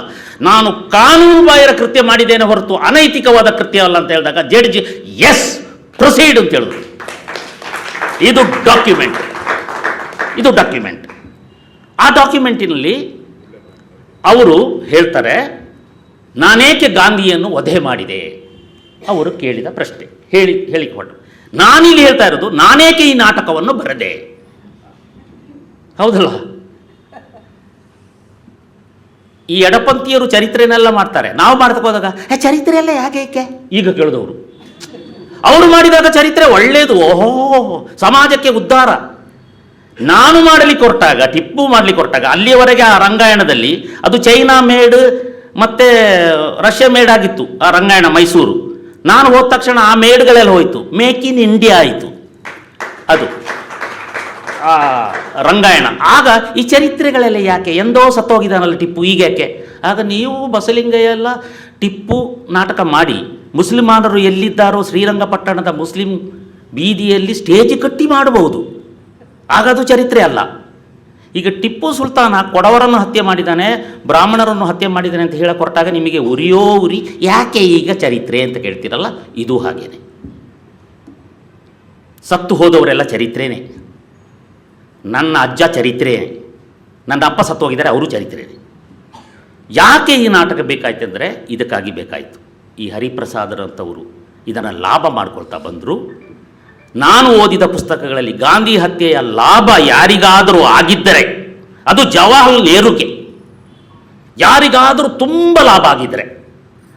ನಾನು ಕಾನೂನು ಬಾಹಿರ ಕೃತ್ಯ ಮಾಡಿದ್ದೇನೆ ಹೊರತು ಅನೈತಿಕವಾದ ಕೃತ್ಯ ಅಲ್ಲ ಅಂತ ಹೇಳಿದಾಗ ಜಡ್ಜಿ ಎಸ್ ಪ್ರೊಸೀಡ್ ಅಂತ ಹೇಳಿದ್ರು. ಇದು ಡಾಕ್ಯುಮೆಂಟ್. ಆ ಡಾಕ್ಯುಮೆಂಟಿನಲ್ಲಿ ಅವರು ಹೇಳ್ತಾರೆ, ನಾನೇಕೆ ಗಾಂಧಿಯನ್ನು ವಧೆ ಮಾಡಿದೆ ಅವರು ಕೇಳಿದ ಪ್ರಶ್ನೆ ಹೇಳಿಕೊಂಡು, ನಾನಿಲ್ಲಿ ಹೇಳ್ತಾ ಇರೋದು ನಾನೇಕೆ ಈ ನಾಟಕವನ್ನು ಬರೆದೆ. ಹೌದಲ್ಲ? ಈ ಎಡಪಂಥೀಯರು ಚರಿತ್ರೆನೆಲ್ಲ ಮಾಡ್ತಾರೆ, ನಾವು ಮಾಡ್ತಕ್ಕೆ ಹೋದಾಗ ಚರಿತ್ರೆಯಲ್ಲ ಯಾಕೆ ಈಗ ಕೇಳಿದವರು. ಅವರು ಮಾಡಿದಾಗ ಚರಿತ್ರೆ ಒಳ್ಳೆಯದು, ಓಹೋ ಸಮಾಜಕ್ಕೆ ಉದ್ಧಾರ. ನಾನು ಮಾಡಲಿಕ್ಕೆ ಹೊರಟಾಗ, ಟಿಪ್ಪು ಮಾಡಲಿಕ್ಕೆ ಹೊರಟಾಗ, ಅಲ್ಲಿಯವರೆಗೆ ಆ ರಂಗಾಯಣದಲ್ಲಿ ಅದು ಚೈನಾ ಮೇಡ್ ಮತ್ತು ರಷ್ಯಾ ಮೇಡ್ ಆಗಿತ್ತು ಆ ರಂಗಾಯಣ ಮೈಸೂರು. ನಾನು ಹೋದ ತಕ್ಷಣ ಆ ಮೇಡ್ಗಳೆಲ್ಲ ಹೋಯಿತು, ಮೇಕ್ ಇನ್ ಇಂಡಿಯಾ ಆಯಿತು ಅದು ಆ ರಂಗಾಯಣ. ಆಗ ಈ ಚರಿತ್ರೆಗಳೆಲ್ಲ ಯಾಕೆ, ಎಂದೋ ಸತ್ತೋಗಿದ್ದಾನಲ್ಲ ಟಿಪ್ಪು, ಈಗ ಯಾಕೆ? ಆಗ ನೀವು ಬಸಲಿಂಗಯ್ಯ ಎಲ್ಲ ಟಿಪ್ಪು ನಾಟಕ ಮಾಡಿ ಮುಸ್ಲಿಮಾನರು ಎಲ್ಲಿದ್ದಾರೋ ಶ್ರೀರಂಗಪಟ್ಟಣದ ಮುಸ್ಲಿಂ ಬೀದಿಯಲ್ಲಿ ಸ್ಟೇಜ್ ಕಟ್ಟಿ ಮಾಡಬಹುದು, ಆಗ ಅದು ಚರಿತ್ರೆ ಅಲ್ಲ. ಈಗ ಟಿಪ್ಪು ಸುಲ್ತಾನ ಕೊಡವರನ್ನು ಹತ್ಯೆ ಮಾಡಿದ್ದಾನೆ, ಬ್ರಾಹ್ಮಣರನ್ನು ಹತ್ಯೆ ಮಾಡಿದ್ದಾನೆ ಅಂತ ಹೇಳಕ್ಕೆ ಹೊರಟಾಗ ನಿಮಗೆ ಉರಿಯೋ ಉರಿ, ಯಾಕೆ ಈಗ ಚರಿತ್ರೆ ಅಂತ ಕೇಳ್ತೀರಲ್ಲ, ಇದು ಹಾಗೇನೆ. ಸತ್ತು ಹೋದವರೆಲ್ಲ ಚರಿತ್ರೆನೇ. ನನ್ನ ಅಜ್ಜ ಚರಿತ್ರೆಯೇ, ನನ್ನ ಅಪ್ಪ ಸತ್ತು ಹೋಗಿದ್ದಾರೆ, ಅವರು ಚರಿತ್ರೆನೇ. ಯಾಕೆ ಈ ನಾಟಕ ಬೇಕಾಯ್ತು ಅಂದರೆ ಇದಕ್ಕಾಗಿ ಬೇಕಾಯಿತು. ಈ ಹರಿಪ್ರಸಾದರಂಥವರು ಇದನ್ನು ಲಾಭ ಮಾಡ್ಕೊಳ್ತಾ ಬಂದರು. ನಾನು ಓದಿದ ಪುಸ್ತಕಗಳಲ್ಲಿ ಗಾಂಧಿ ಹತ್ಯೆಯ ಲಾಭ ಯಾರಿಗಾದರೂ ಆಗಿದ್ದರೆ ಅದು ಜವಾಹರ್ಲಾಲ್ ನೆಹರುಗೆ. ಯಾರಿಗಾದರೂ ತುಂಬ ಲಾಭ ಆಗಿದ್ದರೆ,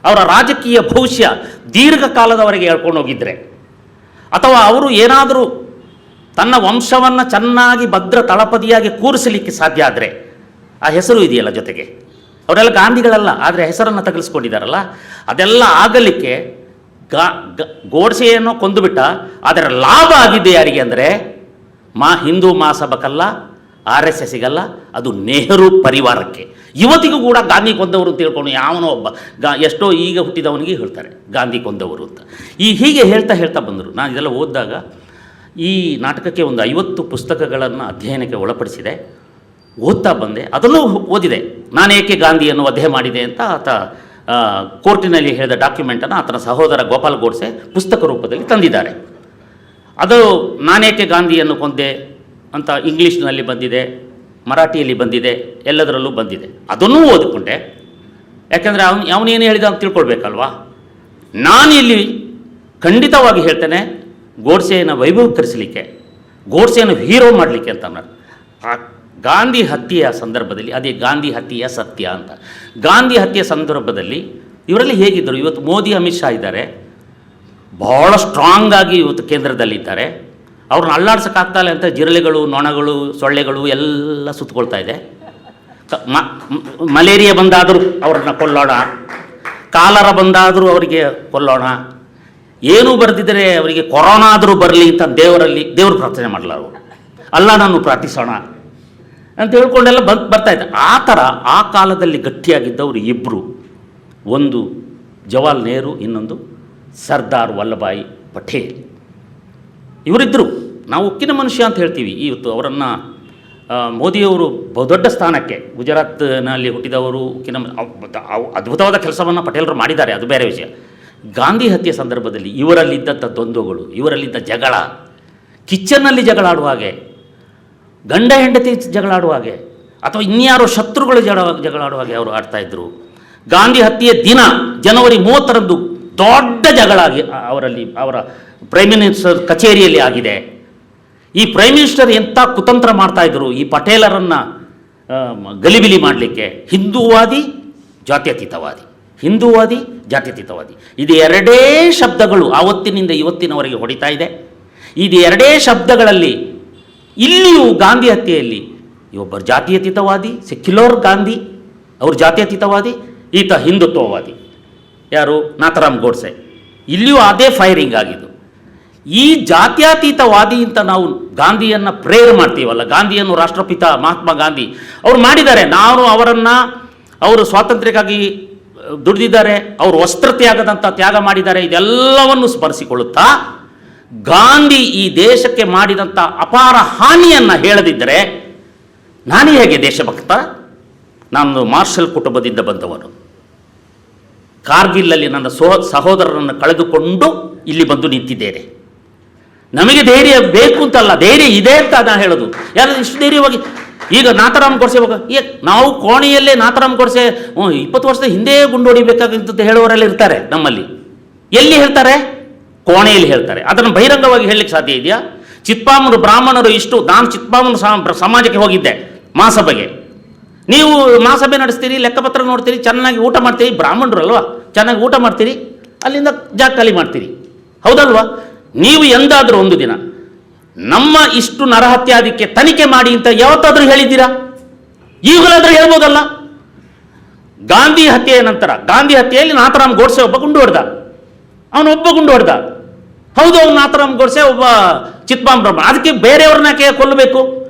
ಅವರ ರಾಜಕೀಯ ಭವಿಷ್ಯ ದೀರ್ಘಕಾಲದವರೆಗೆ ಹೇಳ್ಕೊಂಡು ಹೋಗಿದ್ದರೆ, ಅಥವಾ ಅವರು ಏನಾದರೂ ತನ್ನ ವಂಶವನ್ನು ಚೆನ್ನಾಗಿ ಭದ್ರ ತಳಪದಿಯಾಗಿ ಕೂರಿಸಲಿಕ್ಕೆ ಸಾಧ್ಯ ಆದರೆ, ಆ ಹೆಸರು ಇದೆಯಲ್ಲ ಜೊತೆಗೆ, ಅವರೆಲ್ಲ ಗಾಂಧಿಗಳಲ್ಲ ಆದರೆ ಹೆಸರನ್ನು ತಗಲಿಸ್ಕೊಂಡಿದ್ದಾರಲ್ಲ, ಅದೆಲ್ಲ ಆಗಲಿಕ್ಕೆ ಗೋಡ್ಸೆಯನ್ನು ಕೊಂದುಬಿಟ್ಟ. ಅದರ ಲಾಭ ಆಗಿದ್ದೆ ಯಾರಿಗೆ ಅಂದರೆ ಹಿಂದೂ ಮಹಾಸಭಾಕ್ಕಲ್ಲ, RSSಗಲ್ಲ, ಅದು ನೆಹರು ಪರಿವಾರಕ್ಕೆ. ಇವತ್ತಿಗೂ ಕೂಡ ಗಾಂಧಿ ಕೊಂದವರು ಅಂತ ಹೇಳ್ಕೊಂಡು ಯಾವನೋ ಒಬ್ಬ ಎಷ್ಟೋ ಈಗ ಹುಟ್ಟಿದವನಿಗೆ ಹೇಳ್ತಾರೆ ಗಾಂಧಿ ಕೊಂದವರು ಅಂತ. ಹೀಗೆ ಹೇಳ್ತಾ ಬಂದರು. ನಾನು ಇದೆಲ್ಲ ಓದಿದಾಗ ಈ ನಾಟಕಕ್ಕೆ ಒಂದು 50 ಪುಸ್ತಕಗಳನ್ನು ಅಧ್ಯಯನಕ್ಕೆ ಒಳಪಡಿಸಿದೆ, ಓದ್ತಾ ಬಂದೆ. ಅದನ್ನು ಓದಿದೆ. ನಾನೇಕೆ ಗಾಂಧಿಯನ್ನು ವಧೆ ಮಾಡಿದೆ ಅಂತ ಆತ ಕೋರ್ಟಿನಲ್ಲಿ ಹೇಳಿದ ಡಾಕ್ಯುಮೆಂಟನ್ನು ಆತನ ಸಹೋದರ ಗೋಪಾಲ್ ಗೋಡ್ಸೆ ಪುಸ್ತಕ ರೂಪದಲ್ಲಿ ತಂದಿದ್ದಾರೆ. ಅದು ನಾನೇಕೆ ಗಾಂಧಿಯನ್ನು ಕೊಂದೆ ಅಂತ ಇಂಗ್ಲೀಷ್ನಲ್ಲಿ ಬಂದಿದೆ, ಮರಾಠಿಯಲ್ಲಿ ಬಂದಿದೆ, ಎಲ್ಲದರಲ್ಲೂ ಬಂದಿದೆ. ಅದನ್ನೂ ಓದಿಕೊಂಡೆ. ಯಾಕೆಂದರೆ ಅವನೇನು ಹೇಳಿದ ಅಂತ ತಿಳ್ಕೊಳ್ಬೇಕಲ್ವಾ. ನಾನಿಲ್ಲಿ ಖಂಡಿತವಾಗಿ ಹೇಳ್ತೇನೆ, ಗೋಡ್ಸೆಯನ್ನು ವೈಭವೀಕರಿಸಲಿಕ್ಕೆ, ಗೋಡ್ಸೆಯನ್ನು ಹೀರೋ ಮಾಡಲಿಕ್ಕೆ ಅಂತ ಅನ್ನೋದು. ಗಾಂಧಿ ಹತ್ಯೆಯ ಸಂದರ್ಭದಲ್ಲಿ, ಅದೇ ಗಾಂಧಿ ಹತ್ಯೆಯ ಸತ್ಯ ಅಂತ. ಗಾಂಧಿ ಹತ್ಯೆಯ ಸಂದರ್ಭದಲ್ಲಿ ಇವರಲ್ಲಿ ಹೇಗಿದ್ದರು? ಇವತ್ತು ಮೋದಿ ಅಮಿತ್ ಶಾ ಇದ್ದಾರೆ, ಬಹಳ ಸ್ಟ್ರಾಂಗ್ ಆಗಿ ಇವತ್ತು ಕೇಂದ್ರದಲ್ಲಿದ್ದಾರೆ. ಅವ್ರನ್ನ ಅಲ್ಲಾಡ್ಸೋಕ್ಕಾಗ್ತಾಯಿಲ್ಲ ಅಂತ ಜಿರಳೆಗಳು, ನೊಣಗಳು, ಸೊಳ್ಳೆಗಳು ಎಲ್ಲ ಸುತ್ತಕೊಳ್ತಾ ಇದೆ. ಮಲೇರಿಯಾ ಬಂದಾದರೂ ಅವ್ರನ್ನ ಕೊಲ್ಲೋಣ, ಕಾಲರ ಬಂದಾದರೂ ಅವರಿಗೆ ಕೊಲ್ಲೋಣ, ಏನೂ ಬರೆದಿದ್ದರೆ ಅವರಿಗೆ ಕೊರೋನಾ ಆದರೂ ಬರಲಿ ಅಂತ ದೇವರು ಪ್ರಾರ್ಥನೆ ಮಾಡಲ್ಲ. ಅವರು ಅಲ್ಲಾಹನನ್ನು ಪ್ರಾರ್ಥಿಸೋಣ ಅಂತ ಹೇಳ್ಕೊಂಡೆಲ್ಲ ಬರ್ತಾಯಿದ್ದೆ. ಆ ಥರ ಆ ಕಾಲದಲ್ಲಿ ಗಟ್ಟಿಯಾಗಿದ್ದವರು ಇಬ್ಬರು, ಒಂದು ಜವಾಹರ್ಲಾಲ್ ನೆಹರು, ಇನ್ನೊಂದು ಸರ್ದಾರ್ ವಲ್ಲಭಾಯಿ ಪಟೇಲ್. ಇವರಿದ್ದರು. ನಾವು ಉಕ್ಕಿನ ಮನುಷ್ಯ ಅಂತ ಹೇಳ್ತೀವಿ. ಇವತ್ತು ಅವರನ್ನು ಮೋದಿಯವರು ಬಹುದೊಡ್ಡ ಸ್ಥಾನಕ್ಕೆ, ಗುಜರಾತ್ನಲ್ಲಿ ಹುಟ್ಟಿದವರು, ಉಕ್ಕಿನ ಅದ್ಭುತವಾದ ಕೆಲಸವನ್ನು ಪಟೇಲರು ಮಾಡಿದ್ದಾರೆ, ಅದು ಬೇರೆ ವಿಷಯ. ಗಾಂಧಿ ಹತ್ಯೆ ಸಂದರ್ಭದಲ್ಲಿ ಇವರಲ್ಲಿದ್ದಂಥ ದ್ವಂದ್ವಗಳು, ಇವರಲ್ಲಿದ್ದ ಜಗಳ, ಕಿಚನ್ನಲ್ಲಿ ಜಗಳಾಡುವ ಹಾಗೆ, ಗಂಡ ಹೆಂಡತಿ ಜಗಳಾಡುವ ಹಾಗೆ, ಅಥವಾ ಇನ್ಯಾರೋ ಶತ್ರುಗಳು ಜಗಳಾಡುವ ಹಾಗೆ ಅವರು ಆಡ್ತಾಯಿದ್ರು. ಗಾಂಧಿ ಹತ್ಯೆಯ ದಿನ ಜನವರಿ 30ರಂದು ದೊಡ್ಡ ಜಗಳ ಅವರ ಪ್ರೈಮ್ ಮಿನಿಸ್ಟರ್ ಕಚೇರಿಯಲ್ಲಿ ಆಗಿದೆ. ಈ ಪ್ರೈಮ್ ಮಿನಿಸ್ಟರ್ ಎಂಥ ಕುತಂತ್ರ ಮಾಡ್ತಾಯಿದ್ರು ಈ ಪಟೇಲರನ್ನು ಗಲಿಬಿಲಿ ಮಾಡಲಿಕ್ಕೆ. ಹಿಂದೂವಾದಿ, ಜಾತ್ಯತೀತವಾದಿ, ಹಿಂದೂವಾದಿ, ಜಾತ್ಯತೀತವಾದಿ, ಇದು ಎರಡೇ ಶಬ್ದಗಳು ಆವತ್ತಿನಿಂದ ಇವತ್ತಿನವರೆಗೆ ಹೊಡಿತಾ ಇದೆ. ಇದು ಎರಡೇ ಶಬ್ದಗಳಲ್ಲಿ ಇಲ್ಲಿಯೂ ಗಾಂಧಿ ಹತ್ಯೆಯಲ್ಲಿ ಒಬ್ಬರು ಜಾತ್ಯತೀತವಾದಿ, ಸೆಕ್ಯುಲರ್ ಗಾಂಧಿ, ಅವರು ಜಾತ್ಯತೀತವಾದಿ, ಈತ ಹಿಂದುತ್ವವಾದಿ, ಯಾರು ನಾಥರಾಮ್ ಗೋಡ್ಸೆ. ಇಲ್ಲಿಯೂ ಅದೇ ಫೈರಿಂಗ್ ಆಗಿದ್ದು. ಈ ಜಾತ್ಯತೀತವಾದಿ ಅಂತ ನಾವು ಗಾಂಧಿಯನ್ನು ಪ್ರೇರ್ ಮಾಡ್ತೀವಲ್ಲ, ಗಾಂಧಿಯನ್ನು ರಾಷ್ಟ್ರಪಿತ ಮಹಾತ್ಮ ಗಾಂಧಿ ಅವರು ಮಾಡಿದ್ದಾರೆ. ಅವರು ಸ್ವಾತಂತ್ರ್ಯಕ್ಕಾಗಿ ದುಡಿದಿದ್ದಾರೆ, ಅವರು ವಸ್ತ್ರತ್ಯಾಗದಂಥ ತ್ಯಾಗ ಮಾಡಿದ್ದಾರೆ. ಇದೆಲ್ಲವನ್ನು ಸ್ಮರಿಸಿಕೊಳ್ಳುತ್ತಾ ಗಾಂಧಿ ಈ ದೇಶಕ್ಕೆ ಮಾಡಿದಂಥ ಅಪಾರ ಹಾನಿಯನ್ನು ಹೇಳದಿದ್ದರೆ ನಾನು ಹೇಗೆ ದೇಶಭಕ್ತ? ನಾನು ಮಾರ್ಷಲ್ ಕುಟುಂಬದಿಂದ ಬಂದವನು. ಕಾರ್ಗಿಲ್ಲಲ್ಲಿ ನನ್ನ ಸಹೋದರರನ್ನು ಕಳೆದುಕೊಂಡು ಇಲ್ಲಿ ಬಂದು ನಿಂತಿದ್ದೇನೆ. ನಮಗೆ ಧೈರ್ಯ ಬೇಕು ಅಂತಲ್ಲ, ಧೈರ್ಯ ಇದೆ ಅಂತ ನಾನು ಹೇಳೋದು. ಯಾರು ಇಷ್ಟು ಧೈರ್ಯವಾಗಿ ಈಗ ನಾಥರಾಮ್ ಗೋಡ್ಸೆ ನಾವು ಕೋಣೆಯಲ್ಲೇ ನಾಥರಾಮ್ ಗೋಡ್ಸೆ 20 ವರ್ಷದ ಹಿಂದೆ ಗುಂಡು ಹೊಡಿಬೇಕಾಗಿತ್ತು ಹೇಳುವವರೆಲ್ಲ ಇರ್ತಾರೆ ನಮ್ಮಲ್ಲಿ. ಎಲ್ಲಿ ಹೇಳ್ತಾರೆ? ಕೋಣೆಯಲ್ಲಿ ಹೇಳ್ತಾರೆ. ಅದನ್ನು ಬಹಿರಂಗವಾಗಿ ಹೇಳಲಿಕ್ಕೆ ಸಾಧ್ಯ ಇದೆಯಾ? ಚಿತ್ಪಾಮರು ಬ್ರಾಹ್ಮಣರು ನಾನು ಚಿತ್ಪಾಮನ ಸಮಾಜಕ್ಕೆ ಹೋಗಿದ್ದೆ ಮಹಾಸಭೆಗೆ. ನೀವು ಮಹಾಸಭೆ ನಡೆಸ್ತೀರಿ, ಲೆಕ್ಕಪತ್ರ ನೋಡ್ತೀರಿ, ಚೆನ್ನಾಗಿ ಊಟ ಮಾಡ್ತೀರಿ, ಬ್ರಾಹ್ಮಣರು ಅಲ್ವಾ, ಚೆನ್ನಾಗಿ ಊಟ ಮಾಡ್ತೀರಿ, ಅಲ್ಲಿಂದ ಜಾಗ ಖಾಲಿ ಮಾಡ್ತೀರಿ, ಹೌದಲ್ವಾ? ನೀವು ಎಂದಾದರೂ ಒಂದು ದಿನ ನಮ್ಮ ಇಷ್ಟು ನರಹತ್ಯಾದಿಕ್ಕೆ ತನಿಖೆ ಮಾಡಿ ಅಂತ ಯಾವತ್ತಾದರೂ ಹೇಳಿದ್ದೀರಾ? ಈಗಲಾದರೂ ಹೇಳ್ಬೋದಲ್ಲ. ಗಾಂಧಿ ಹತ್ಯೆಯ ನಂತರ, ಗಾಂಧಿ ಹತ್ಯೆಯಲ್ಲಿ ನಾಥರಾಮ್ ಗೋಡ್ಸೆ ಒಬ್ಬ ಗುಂಡು ಹೊಡೆದ, ಅವನೊಬ್ಬ ಗುಂಡು ಹೊಡೆದ, ಹೌದು, ಅವನು ನಾಥರಾಮ್ ಗೋಡ್ಸೆ ಒಬ್ಬ ಚಿತ್ಪಾಮ್ ಬ್ರಾಹ್ಮಣ. ಅದಕ್ಕೆ ಬೇರೆಯವ್ರನ್ನ ಕೊಲ್ಲಬೇಕು,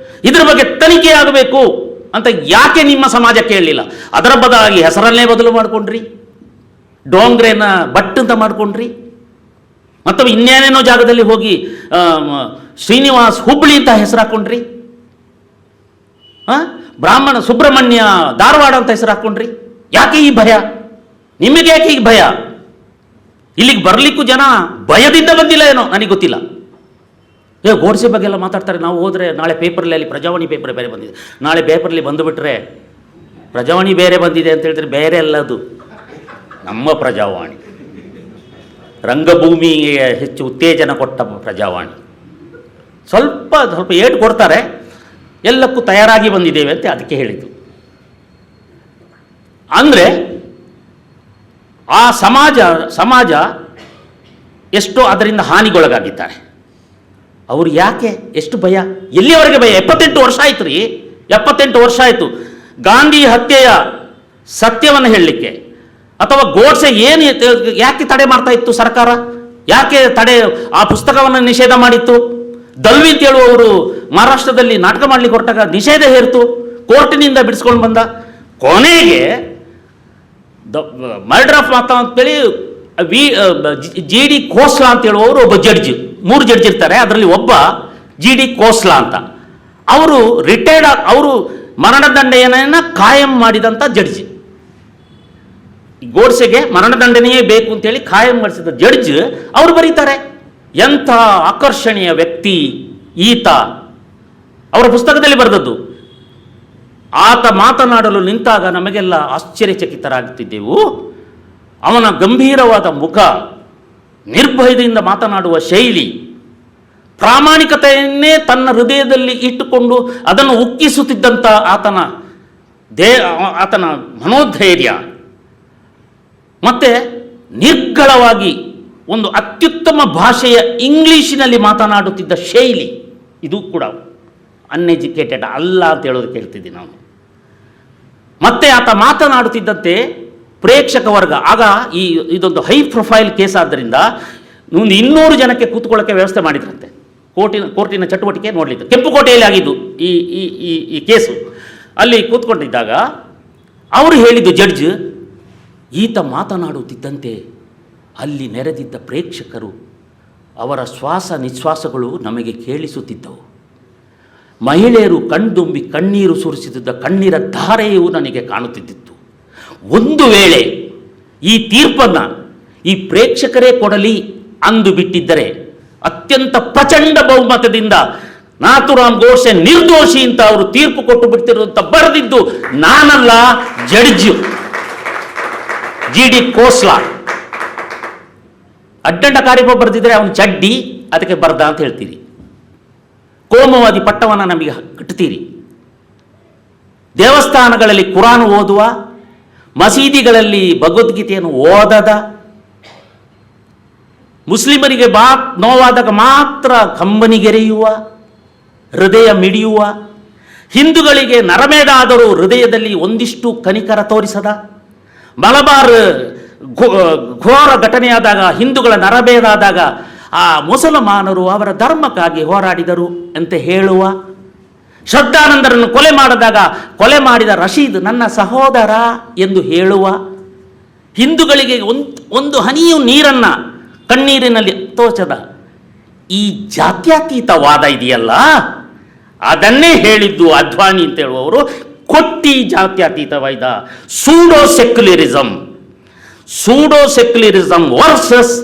ಇದ್ರ ಬಗ್ಗೆ ತನಿಖೆ ಆಗಬೇಕು ಅಂತ ಯಾಕೆ ನಿಮ್ಮ ಸಮಾಜ ಕೇಳಲಿಲ್ಲ? ಅದರ ಬದಲಾಗಿ ಹೆಸರನ್ನೇ ಬದಲು ಮಾಡಿಕೊಂಡ್ರಿ, ಡೋಂಗ್ರೆನ ಬಟ್ ಅಂತ ಮಾಡಿಕೊಂಡ್ರಿ, ಮತ್ತು ಇನ್ನೇನೇನೋ ಜಾಗದಲ್ಲಿ ಹೋಗಿ ಶ್ರೀನಿವಾಸ್ ಹುಬ್ಬಳ್ಳಿ ಅಂತ ಹೆಸರು ಹಾಕ್ಕೊಂಡ್ರಿ, ಬ್ರಾಹ್ಮಣ ಸುಬ್ರಹ್ಮಣ್ಯ ಧಾರವಾಡ ಅಂತ ಹೆಸರು ಹಾಕ್ಕೊಂಡ್ರಿ. ಯಾಕೆ ಈ ಭಯ ನಿಮಗೆ? ಯಾಕೆ ಈ ಭಯ? ಇಲ್ಲಿಗೆ ಬರಲಿಕ್ಕೂ ಜನ ಭಯದಿಂದ ಬಂದಿಲ್ಲ ಏನೋ, ನನಗೆ ಗೊತ್ತಿಲ್ಲ. ಗೋಡ್ಸೆ ಬಗ್ಗೆ ಎಲ್ಲ ಮಾತಾಡ್ತಾರೆ. ನಾವು ಹೋದರೆ ನಾಳೆ ಪೇಪರಲ್ಲಿ, ಅಲ್ಲಿ ಪ್ರಜಾವಾಣಿ ಪೇಪರ್ ಬೇರೆ ಬಂದಿದೆ, ನಾಳೆ ಪೇಪರಲ್ಲಿ ಬಂದುಬಿಟ್ರೆ ಪ್ರಜಾವಾಣಿ ಬೇರೆ ಬಂದಿದೆ ಅಂತ ಹೇಳಿದ್ರೆ ಬೇರೆ ಅಲ್ಲದು ನಮ್ಮ ಪ್ರಜಾವಾಣಿ, ರಂಗಭೂಮಿಗೆ ಹೆಚ್ಚು ಉತ್ತೇಜನ ಕೊಟ್ಟ ಪ್ರಜಾವಾಣಿ. ಸ್ವಲ್ಪ ಏಟು ಕೊಡ್ತಾರೆ, ಎಲ್ಲಕ್ಕೂ ತಯಾರಾಗಿ ಬಂದಿದ್ದೇವೆ ಅಂತ ಅದಕ್ಕೆ ಹೇಳಿದ್ದು. ಅಂದರೆ ಆ ಸಮಾಜ ಎಷ್ಟೋ ಅದರಿಂದ ಹಾನಿಗೊಳಗಾಗಿದ್ದಾರೆ. ಅವರು ಯಾಕೆ? ಎಷ್ಟು ಭಯ? ಎಲ್ಲಿವರೆಗೆ ಭಯ? 78 ವರ್ಷ ಆಯ್ತು ರೀ, 78 ವರ್ಷ ಆಯಿತು ಗಾಂಧಿ ಹತ್ಯೆಯ ಸತ್ಯವನ್ನು ಹೇಳಲಿಕ್ಕೆ. ಅಥವಾ ಗೋಡ್ಸೆ ಏನು ಯಾಕೆ ತಡೆ ಮಾಡ್ತಾ ಇತ್ತು ಸರ್ಕಾರ? ಯಾಕೆ ಆ ಪುಸ್ತಕವನ್ನು ನಿಷೇಧ ಮಾಡಿತ್ತು? ದಲ್ವಿ ಅಂತ ಹೇಳುವವರು ಮಹಾರಾಷ್ಟ್ರದಲ್ಲಿ ನಾಟಕ ಮಾಡಲಿಕ್ಕೆ ಹೊರಟಾಗ ನಿಷೇಧ ಹೇರ್ತು, ಕೋರ್ಟಿನಿಂದ ಬಿಡಿಸ್ಕೊಂಡು ಬಂದ. ಕೊನೆಗೆ ಮರ್ಡರ್ ಆಫ್ ಮಾತಾ ಅಂತೇಳಿ GD ಖೋಸ್ಲಾ ಅಂತ ಹೇಳುವವರು ಒಬ್ಬ ಜಡ್ಜ್, 3 ಜಡ್ಜ್ ಇರ್ತಾರೆ, ಅದರಲ್ಲಿ ಒಬ್ಬ GD ಖೋಸ್ಲಾ ಅಂತ, ಅವರು ರಿಟೈರ್ಡ್, ಅವರು ಮರಣದಂಡನೆಯನ್ನು ಕಾಯಂ ಮಾಡಿದಂಥ ಜಡ್ಜ್. ಗೋಡ್ಸೆಗೆ ಮರಣದಂಡನೆಯೇ ಬೇಕು ಅಂತೇಳಿ ಕಾಯಂ ಮಾಡಿಸಿದ ಜಡ್ಜ್ ಅವರು ಬರೀತಾರೆ. ಎಂಥ ಆಕರ್ಷಣೀಯ ವ್ಯಕ್ತಿ ಈತ, ಅವರ ಪುಸ್ತಕದಲ್ಲಿ ಬರೆದದ್ದು. ಆತ ಮಾತನಾಡಲು ನಿಂತಾಗ ನಮಗೆಲ್ಲ ಆಶ್ಚರ್ಯಚಕಿತರಾಗುತ್ತಿದ್ದೆವು. ಅವನ ಗಂಭೀರವಾದ ಮುಖ, ನಿರ್ಭಯದಿಂದ ಮಾತನಾಡುವ ಶೈಲಿ, ಪ್ರಾಮಾಣಿಕತೆಯನ್ನೇ ತನ್ನ ಹೃದಯದಲ್ಲಿ ಇಟ್ಟುಕೊಂಡು ಅದನ್ನು ಉಕ್ಕಿಸುತ್ತಿದ್ದಂಥ ಆತನ ಮನೋಧೈರ್ಯ, ಮತ್ತು ನಿರ್ಗಳವಾಗಿ ಒಂದು ಅತ್ಯುತ್ತಮ ಭಾಷೆಯ ಇಂಗ್ಲೀಷಿನಲ್ಲಿ ಮಾತನಾಡುತ್ತಿದ್ದ ಶೈಲಿ, ಇದು ಕೂಡ ಅನ್ಎಜುಕೇಟೆಡ್ ಅಲ್ಲ ಅಂತ ಹೇಳೋದಕ್ಕೆ ಹೇಳ್ತಿದ್ದೀನಿ ನಾನು. ಮತ್ತೆ ಆತ ಮಾತನಾಡುತ್ತಿದ್ದಂತೆ ಪ್ರೇಕ್ಷಕ ವರ್ಗ, ಆಗ ಇದೊಂದು ಹೈ ಪ್ರೊಫೈಲ್ ಕೇಸ್ ಆದ್ದರಿಂದ ಒಂದು 200 ಜನಕ್ಕೆ ಕೂತ್ಕೊಳ್ಳೋಕ್ಕೆ ವ್ಯವಸ್ಥೆ ಮಾಡಿದ್ರಂತೆ. ಕೋರ್ಟಿನ ಚಟುವಟಿಕೆ ನೋಡಲಿದ್ದು ಕೆಂಪುಕೋಟೆಯಲ್ಲಿ ಆಗಿದ್ದು ಈ ಈ ಈ ಈ ಕೇಸು. ಅಲ್ಲಿ ಕೂತ್ಕೊಂಡಿದ್ದಾಗ ಅವರು ಹೇಳಿದ್ದು, ಜಡ್ಜ್, ಈತ ಮಾತನಾಡುತ್ತಿದ್ದಂತೆ ಅಲ್ಲಿ ನೆರೆದಿದ್ದ ಪ್ರೇಕ್ಷಕರು ಅವರ ಶ್ವಾಸ ನಿಶ್ವಾಸಗಳು ನಮಗೆ ಕೇಳಿಸುತ್ತಿದ್ದವು. ಮಹಿಳೆಯರು ಕಣ್ತುಂಬಿ ಕಣ್ಣೀರು ಸುರಿಸುತ್ತಿದ್ದ ಕಣ್ಣೀರ ಧಾರೆಯೂ ನನಗೆ ಕಾಣುತ್ತಿದ್ದಿತ್ತು. ಒಂದು ವೇಳೆ ಈ ತೀರ್ಪನ್ನು ಈ ಪ್ರೇಕ್ಷಕರೇ ಕೊಡಲಿ ಅಂದು ಬಿಟ್ಟಿದ್ದರೆ ಅತ್ಯಂತ ಪ್ರಚಂಡ ಬಹುಮತದಿಂದ ನಾಥುರಾಮ್ ಗೋಡ್ಸೆ ನಿರ್ದೋಷಿ ಅಂತ ಅವರು ತೀರ್ಪು ಕೊಟ್ಟು ಬಿಡ್ತಿರುವಂತ ಬರೆದಿದ್ದು ನಾನಲ್ಲ, ಜಡ್ಜ್ GD ಖೋಸ್ಲಾ. ಅಡ್ಡಂಡ ಕಾರ್ಯಪ ಬರೆದಿದ್ರೆ ಅವನು ಚಡ್ಡಿ, ಅದಕ್ಕೆ ಬರ್ದ ಅಂತ ಹೇಳ್ತೀರಿ. ಕೋಮುವಾದಿ ಪಟ್ಟವನ್ನು ನಮಗೆ ಕಟ್ತೀರಿ. ದೇವಸ್ಥಾನಗಳಲ್ಲಿ ಕುರಾನ್ ಓದುವ, ಮಸೀದಿಗಳಲ್ಲಿ ಭಗವದ್ಗೀತೆಯನ್ನು ಓದದ, ಮುಸ್ಲಿಮರಿಗೆ ನೋವಾದಾಗ ಮಾತ್ರ ಕಂಬನಿಗೆರೆಯುವ, ಹೃದಯ ಮಿಡಿಯುವ, ಹಿಂದೂಗಳಿಗೆ ನರಮೇಧ ಆದರೂ ಹೃದಯದಲ್ಲಿ ಒಂದಿಷ್ಟು ಕನಿಕರ ತೋರಿಸದ, ಮಲಬಾರ್ ಘೋರ ಘಟನೆಯಾದಾಗ ಹಿಂದೂಗಳ ನರಭೇದ ಆದಾಗ ಆ ಮುಸಲ್ಮಾನರು ಅವರ ಧರ್ಮಕ್ಕಾಗಿ ಹೋರಾಡಿದರು ಅಂತ ಹೇಳುವ, ಶ್ರದ್ಧಾನಂದರನ್ನು ಕೊಲೆ ಮಾಡಿದಾಗ ಕೊಲೆ ಮಾಡಿದ ರಶೀದ್ ನನ್ನ ಸಹೋದರ ಎಂದು ಹೇಳುವ, ಹಿಂದೂಗಳಿಗೆ ಒಂದು ಹನಿಯು ನೀರನ್ನು ಕಣ್ಣೀರಿನಲ್ಲಿ ತೋಚದ ಈ ಜಾತ್ಯತೀತವಾದ ಇದೆಯಲ್ಲ, ಅದನ್ನೇ ಹೇಳಿದ್ದು ಅದ್ವಾನಿ ಅಂತ ಹೇಳುವವರು. ಕೊಟ್ಟಿ ಜಾತ್ಯತೀತವಾದ pseudo secularism versus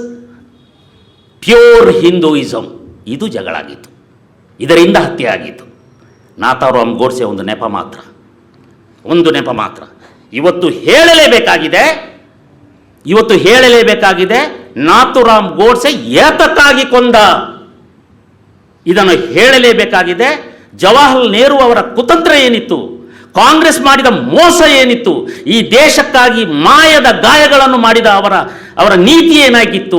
pure Hinduism, ಇದು ಜಗಳ ಆಗಿತ್ತು. ಇದರಿಂದ ಹತ್ಯೆ ಆಗಿತ್ತು. ನಾಥುರಾಮ್ ಗೋಡ್ಸೆ ಒಂದು ನೆಪ ಮಾತ್ರ. ಇವತ್ತು ಹೇಳಲೇಬೇಕಾಗಿದೆ ನಾಥುರಾಮ್ ಗೋಡ್ಸೆ ಏತಕ್ಕಾಗಿ ಕೊಂದ, ಇದನ್ನು ಹೇಳಲೇಬೇಕಾಗಿದೆ. ಜವಾಹರ್ಲಾಲ್ ನೆಹರು ಅವರ ಕುತಂತ್ರ ಏನಿತ್ತು, ಕಾಂಗ್ರೆಸ್ ಮಾಡಿದ ಮೋಸ ಏನಿತ್ತು, ಈ ದೇಶಕ್ಕಾಗಿ ಮಾಯದ ಗಾಯಗಳನ್ನು ಮಾಡಿದ ಅವರ ನೀತಿ ಏನಾಗಿತ್ತು,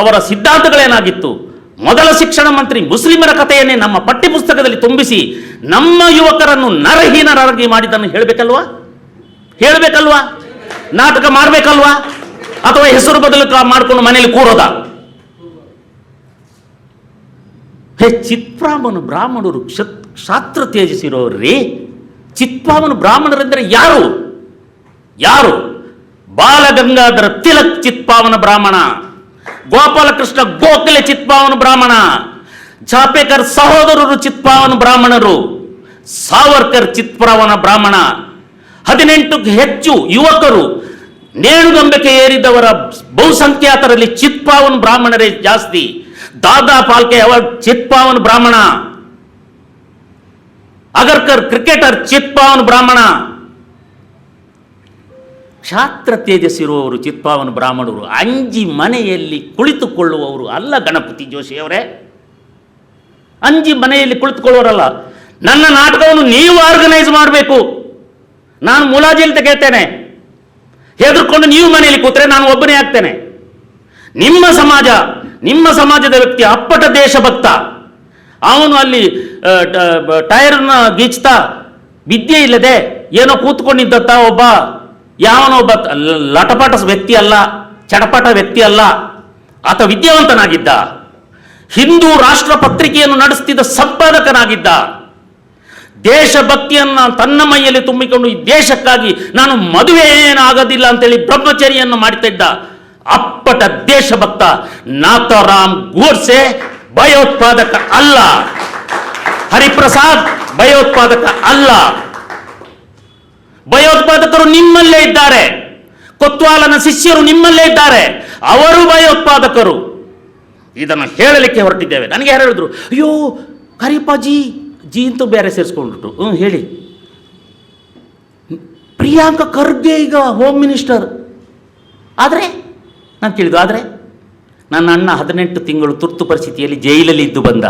ಅವರ ಸಿದ್ಧಾಂತಗಳೇನಾಗಿತ್ತು. ಮೊದಲ ಶಿಕ್ಷಣ ಮಂತ್ರಿ ಮುಸ್ಲಿಮರ ಕಥೆಯನ್ನೇ ನಮ್ಮ ಪಠ್ಯಪುಸ್ತಕದಲ್ಲಿ ತುಂಬಿಸಿ ನಮ್ಮ ಯುವಕರನ್ನು ನರಹೀನರಾಗಿ ಮಾಡಿದ್ದನ್ನು ಹೇಳಬೇಕಲ್ವಾ? ನಾಟಕ ಮಾಡಬೇಕಲ್ವಾ? ಅಥವಾ ಹೆಸರು ಬದಲು ಮಾಡಿಕೊಂಡು ಮನೆಯಲ್ಲಿ ಕೂರೋದ? ಚಿತ್ಪಾವನ ಬ್ರಾಹ್ಮಣರು ಕ್ಷಾತ್ರ ತ್ಯಜಿಸಿರೋರ್ರಿ. ಚಿತ್ಪಾವನ ಬ್ರಾಹ್ಮಣರೆಂದರೆ ಯಾರು? ಬಾಲಗಂಗಾಧರ ತಿಲಕ್ ಚಿತ್ಪಾವನ ಬ್ರಾಹ್ಮಣ, ಗೋಪಾಲಕೃಷ್ಣ ಗೋಖಲೆ ಚಿತ್ಪಾವನ ಬ್ರಾಹ್ಮಣ, ಚಾಪೇಕರ್ ಸಹೋದರರು ಚಿತ್ಪಾವನ ಬ್ರಾಹ್ಮಣರು, ಸಾವರ್ಕರ್ ಚಿತ್ಪಾವನ ಬ್ರಾಹ್ಮಣ. 18ಕ್ಕೂ ಹೆಚ್ಚು ಯುವಕರು ನೇಣುಗಂಬಕ್ಕೆ ಏರಿದವರ ಬಹುಸಂಖ್ಯಾತರಲ್ಲಿ ಚಿತ್ಪಾವನ ಬ್ರಾಹ್ಮಣರೇ ಜಾಸ್ತಿ. ದಾದಾ ಫಾಲ್ಕೆ ಅವರ ಚಿತ್ಪಾವನ ಬ್ರಾಹ್ಮಣ, ಅಗರ್ಕರ್ ಕ್ರಿಕೆಟರ್ ಚಿತ್ಪಾವನ ಬ್ರಾಹ್ಮಣ. ಕ್ಷಾತ್ರ ತೇಜಸ್ಸಿರುವವರು ಚಿತ್ಪಾವನ ಬ್ರಾಹ್ಮಣರು, ಅಂಜಿ ಮನೆಯಲ್ಲಿ ಕುಳಿತುಕೊಳ್ಳುವವರು ಅಲ್ಲ. ಗಣಪತಿ ಜೋಶಿಯವರೇ, ಅಂಜಿ ಮನೆಯಲ್ಲಿ ಕುಳಿತುಕೊಳ್ಳುವವರಲ್ಲ. ನನ್ನ ನಾಟಕವನ್ನು ನೀವು ಆರ್ಗನೈಸ್ ಮಾಡಬೇಕು. ನಾನು ಮುಲಾಜಿಲ್ ತೆಗೆಳ್ತೇನೆ. ಹೆದರ್ಕೊಂಡು ನೀವು ಮನೆಯಲ್ಲಿ ಕೂತ್ರೆ ನಾನು ಒಬ್ಬನೇ ಆಗ್ತೇನೆ. ನಿಮ್ಮ ಸಮಾಜದ ವ್ಯಕ್ತಿ ಅಪ್ಪಟ ದೇಶಭಕ್ತ, ಅವನು ಅಲ್ಲಿ ಟೈರ್ನ ಗೀಚ್ತಾ ವಿದ್ಯೆ ಇಲ್ಲದೆ ಏನೋ ಕೂತ್ಕೊಂಡಿದ್ದ ಯಾವನೊಬ್ಬ ಲಟಪಾಟ ವ್ಯಕ್ತಿ ಅಲ್ಲ, ಚಟಪಾಟ ವ್ಯಕ್ತಿ ಅಲ್ಲ. ಆತ ವಿದ್ಯಾವಂತನಾಗಿದ್ದ, ಹಿಂದೂ ರಾಷ್ಟ್ರ ಪತ್ರಿಕೆಯನ್ನು ನಡೆಸುತ್ತಿದ್ದ ಸಂಪಾದಕನಾಗಿದ್ದ, ದೇಶಭಕ್ತಿಯನ್ನು ತನ್ನ ಮೈಯಲ್ಲಿ ತುಂಬಿಕೊಂಡು ಈ ದೇಶಕ್ಕಾಗಿ ನಾನು ಮದುವೆ ಏನಾಗೋದಿಲ್ಲ ಅಂತೇಳಿ ಬ್ರಹ್ಮಚರ್ಯನ್ನು ಮಾಡುತ್ತಿದ್ದ ಅಪ್ಪಟ ದೇಶಭಕ್ತ ನಾಥುರಾಮ್ ಗೋಡ್ಸೆ ಭಯೋತ್ಪಾದಕ ಅಲ್ಲ. ಹರಿಪ್ರಸಾದ್ ಭಯೋತ್ಪಾದಕ ಅಲ್ಲ. ಭಯೋತ್ಪಾದಕರು ನಿಮ್ಮಲ್ಲೇ ಇದ್ದಾರೆ. ಕೊತ್ವಾಲನ ಶಿಷ್ಯರು ನಿಮ್ಮಲ್ಲೇ ಇದ್ದಾರೆ, ಅವರು ಭಯೋತ್ಪಾದಕರು. ಇದನ್ನು ಹೇಳಲಿಕ್ಕೆ ಹೊರಟಿದ್ದೇವೆ. ನನಗೆ ಯಾರು ಹೇಳಿದ್ರು, ಅಯ್ಯೋ ಕರಿಪಾಜಿ ಜಿ ಅಂತೂ ಬೇರೆ ಸೇರಿಸ್ಕೊಂಡ್ಬಿಟ್ಟು. ಹೇಳಿ. ಪ್ರಿಯಾಂಕಾ ಖರ್ಗೆ ಈಗ ಹೋಮ್ ಮಿನಿಸ್ಟರ್. ಆದರೆ ನಾನು ಕೇಳಿದ್ದು, ಆದರೆ ನನ್ನ ಅಣ್ಣ 18 ತಿಂಗಳು ತುರ್ತು ಪರಿಸ್ಥಿತಿಯಲ್ಲಿ ಜೈಲಲ್ಲಿ ಇದ್ದು ಬಂದ.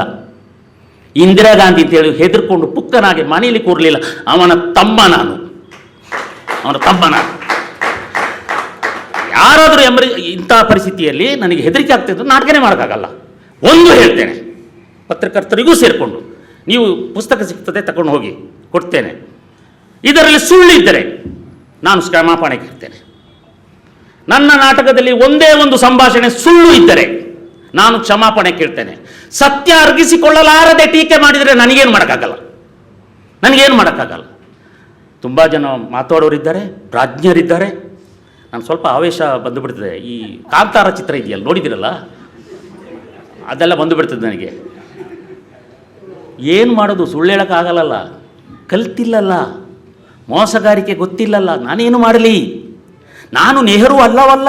ಇಂದಿರಾ ಗಾಂಧಿ ಅಂತೇಳಿ ಹೆದರ್ಕೊಂಡು ಪುಕ್ಕನಾಗಿ ಮನೆಯಲ್ಲಿ ಕೂರಲಿಲ್ಲ. ಅವನ ತಮ್ಮ ನಾನು. ಯಾರಾದರೂ ಇಂಥ ಪರಿಸ್ಥಿತಿಯಲ್ಲಿ ನನಗೆ ಹೆದರಿಕೆ ಆಗ್ತಿದ್ದು ನಾಟಕನೇ ಮಾಡೋಕ್ಕಾಗಲ್ಲ. ಒಂದು ಹೇಳ್ತೇನೆ ಪತ್ರಕರ್ತರಿಗೂ ಸೇರಿಕೊಂಡು, ನೀವು ಪುಸ್ತಕ ಸಿಗ್ತದೆ ತಗೊಂಡು ಹೋಗಿ ಕೊಡ್ತೇನೆ. ಇದರಲ್ಲಿ ಸುಳ್ಳಿದ್ದರೆ ನಾನು ಕ್ಷಮಾಪಣೆ ಕೇಳ್ತೇನೆ. ನನ್ನ ನಾಟಕದಲ್ಲಿ ಒಂದೇ ಒಂದು ಸಂಭಾಷಣೆ ಸುಳ್ಳು ಇದ್ದರೆ ನಾನು ಕ್ಷಮಾಪಣೆ ಕೇಳ್ತೇನೆ. ಸತ್ಯ ಅರ್ಗಿಸಿಕೊಳ್ಳಲಾರದೆ ಟೀಕೆ ಮಾಡಿದರೆ ನನಗೇನು ಮಾಡೋಕ್ಕಾಗಲ್ಲ. ತುಂಬ ಜನ ಮಾತಾಡೋರಿದ್ದಾರೆ, ಪ್ರಾಜ್ಞರಿದ್ದಾರೆ. ನಾನು ಸ್ವಲ್ಪ ಆವೇಶ ಬಂದುಬಿಡ್ತದೆ. ಈ ಕಾಂತಾರ ಚಿತ್ರ ಇದೆಯಲ್ಲ, ನೋಡಿದಿರಲ್ಲ, ಅದೆಲ್ಲ ಬಂದುಬಿಡ್ತದೆ ನನಗೆ. ಏನು ಮಾಡೋದು, ಸುಳ್ಳು ಹೇಳೋಕ್ಕಾಗಲ್ಲ, ಕಲ್ತಿಲ್ಲಲ್ಲ, ಮೋಸಗಾರಿಕೆ ಗೊತ್ತಿಲ್ಲಲ್ಲ, ನಾನೇನು ಮಾಡಲಿ? ನಾನು ನೆಹರು ಅಲ್ಲವಲ್ಲ,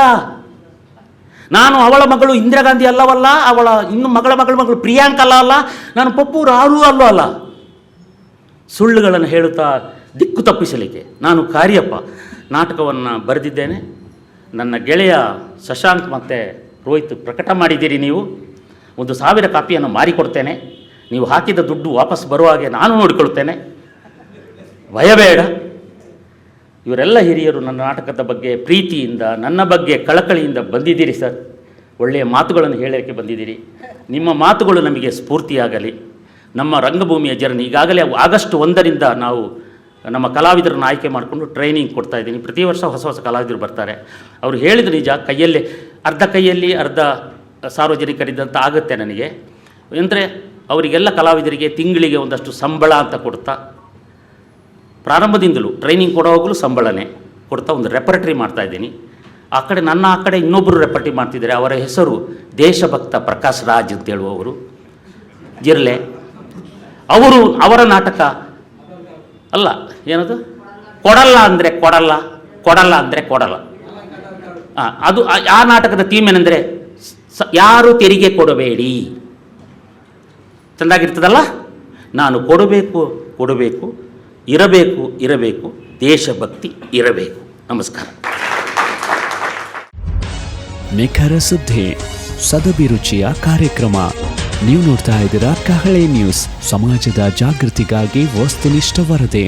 ನಾನು ಅವಳ ಮಗಳು ಇಂದಿರಾ ಗಾಂಧಿ ಅಲ್ಲವಲ್ಲ, ಅವಳ ಇನ್ನು ಮಗಳು ಪ್ರಿಯಾಂಕ ಅಲ್ಲ, ನಾನು ಪಪ್ಪು ರಾರು ಅಲ್ಲ. ಸುಳ್ಳುಗಳನ್ನು ಹೇಳುತ್ತಾ ದಿಕ್ಕು ತಪ್ಪಿಸಲಿಕ್ಕೆ ನಾನು ಕಾರ್ಯಪ್ಪ ನಾಟಕವನ್ನು ಬರೆದಿದ್ದೇನೆ. ನನ್ನ ಗೆಳೆಯ ಶಶಾಂಕ್ ಮತ್ತು ರೋಹಿತ್ ಪ್ರಕಟ ಮಾಡಿದ್ದೀರಿ. ನೀವು 1,000 ಕಾಪಿಯನ್ನು ಮಾರಿಕೊಡ್ತೇನೆ. ನೀವು ಹಾಕಿದ ದುಡ್ಡು ವಾಪಸ್ ಬರುವ ಹಾಗೆ ನಾನು ನೋಡಿಕೊಳ್ತೇನೆ, ಭಯಬೇಡ. ಇವರೆಲ್ಲ ಹಿರಿಯರು ನನ್ನ ನಾಟಕದ ಬಗ್ಗೆ ಪ್ರೀತಿಯಿಂದ, ನನ್ನ ಬಗ್ಗೆ ಕಳಕಳಿಯಿಂದ ಬಂದಿದ್ದೀರಿ ಸರ್. ಒಳ್ಳೆಯ ಮಾತುಗಳನ್ನು ಹೇಳೋಕ್ಕೆ ಬಂದಿದ್ದೀರಿ. ನಿಮ್ಮ ಮಾತುಗಳು ನಮಗೆ ಸ್ಫೂರ್ತಿಯಾಗಲಿ. ನಮ್ಮ ರಂಗಭೂಮಿಯ ಜರ್ನಿ ಈಗಾಗಲೇ ಆಗಸ್ಟ್ 1ರಿಂದ ನಾವು ನಮ್ಮ ಕಲಾವಿದರನ್ನು ಆಯ್ಕೆ ಮಾಡಿಕೊಂಡು ಟ್ರೈನಿಂಗ್ ಕೊಡ್ತಾಯಿದ್ದೀನಿ. ಪ್ರತಿ ವರ್ಷ ಹೊಸ ಕಲಾವಿದರು ಬರ್ತಾರೆ. ಅವರು ಹೇಳಿದ ನಿಜ, ಕೈಯಲ್ಲಿ ಅರ್ಧ ಸಾರ್ವಜನಿಕರಿದ್ದಂತ ಆಗುತ್ತೆ ನನಗೆ. ಅಂದರೆ ಅವರಿಗೆಲ್ಲ ಕಲಾವಿದರಿಗೆ ತಿಂಗಳಿಗೆ ಒಂದಷ್ಟು ಸಂಬಳ ಅಂತ ಕೊಡ್ತಾ, ಪ್ರಾರಂಭದಿಂದಲೂ ಟ್ರೈನಿಂಗ್ ಕೊಡೋವಾಗಲೂ ಸಂಬಳನೇ ಕೊಡ್ತಾ ಒಂದು ರೆಪರ್ಟ್ರಿ ಮಾಡ್ತಾಯಿದ್ದೀನಿ. ಆ ಕಡೆ ಇನ್ನೊಬ್ಬರು ರೆಪರ್ಟ್ರಿ ಮಾಡ್ತಿದ್ದಾರೆ. ಅವರ ಹೆಸರು ದೇಶಭಕ್ತ ಪ್ರಕಾಶ್ ರಾಜ್ ಅಂತ ಹೇಳುವವರು, ಜಿರ್ಲೆ. ಅವರ ನಾಟಕ ಅಲ್ಲ, ಏನದು, ಕೊಡಲ್ಲ ಅಂದರೆ ಕೊಡಲ್ಲ. ಅದು ಆ ನಾಟಕದ ಥೀಮ್ ಏನಂದರೆ ಯಾರು ತೆರಿಗೆ ಕೊಡಬೇಡಿ. ಚೆಂದಾಗಿರ್ತದಲ್ಲ. ನಾನು ಕೊಡಬೇಕು, ಇರಬೇಕು, ದೇಶಭಕ್ತಿ ಇರಬೇಕು. ನಮಸ್ಕಾರ. ನಿಖರ ಸುದ್ದಿ, ಸದಭಿರುಚಿಯ ಕಾರ್ಯಕ್ರಮ. ನೀವು ನೋಡ್ತಾ ಇದ್ದೀರಾ ಕಹಳೆ ನ್ಯೂಸ್, ಸಮಾಜದ ಜಾಗೃತಿಗಾಗಿ ವಸ್ತುನಿಷ್ಠ ವರದಿ.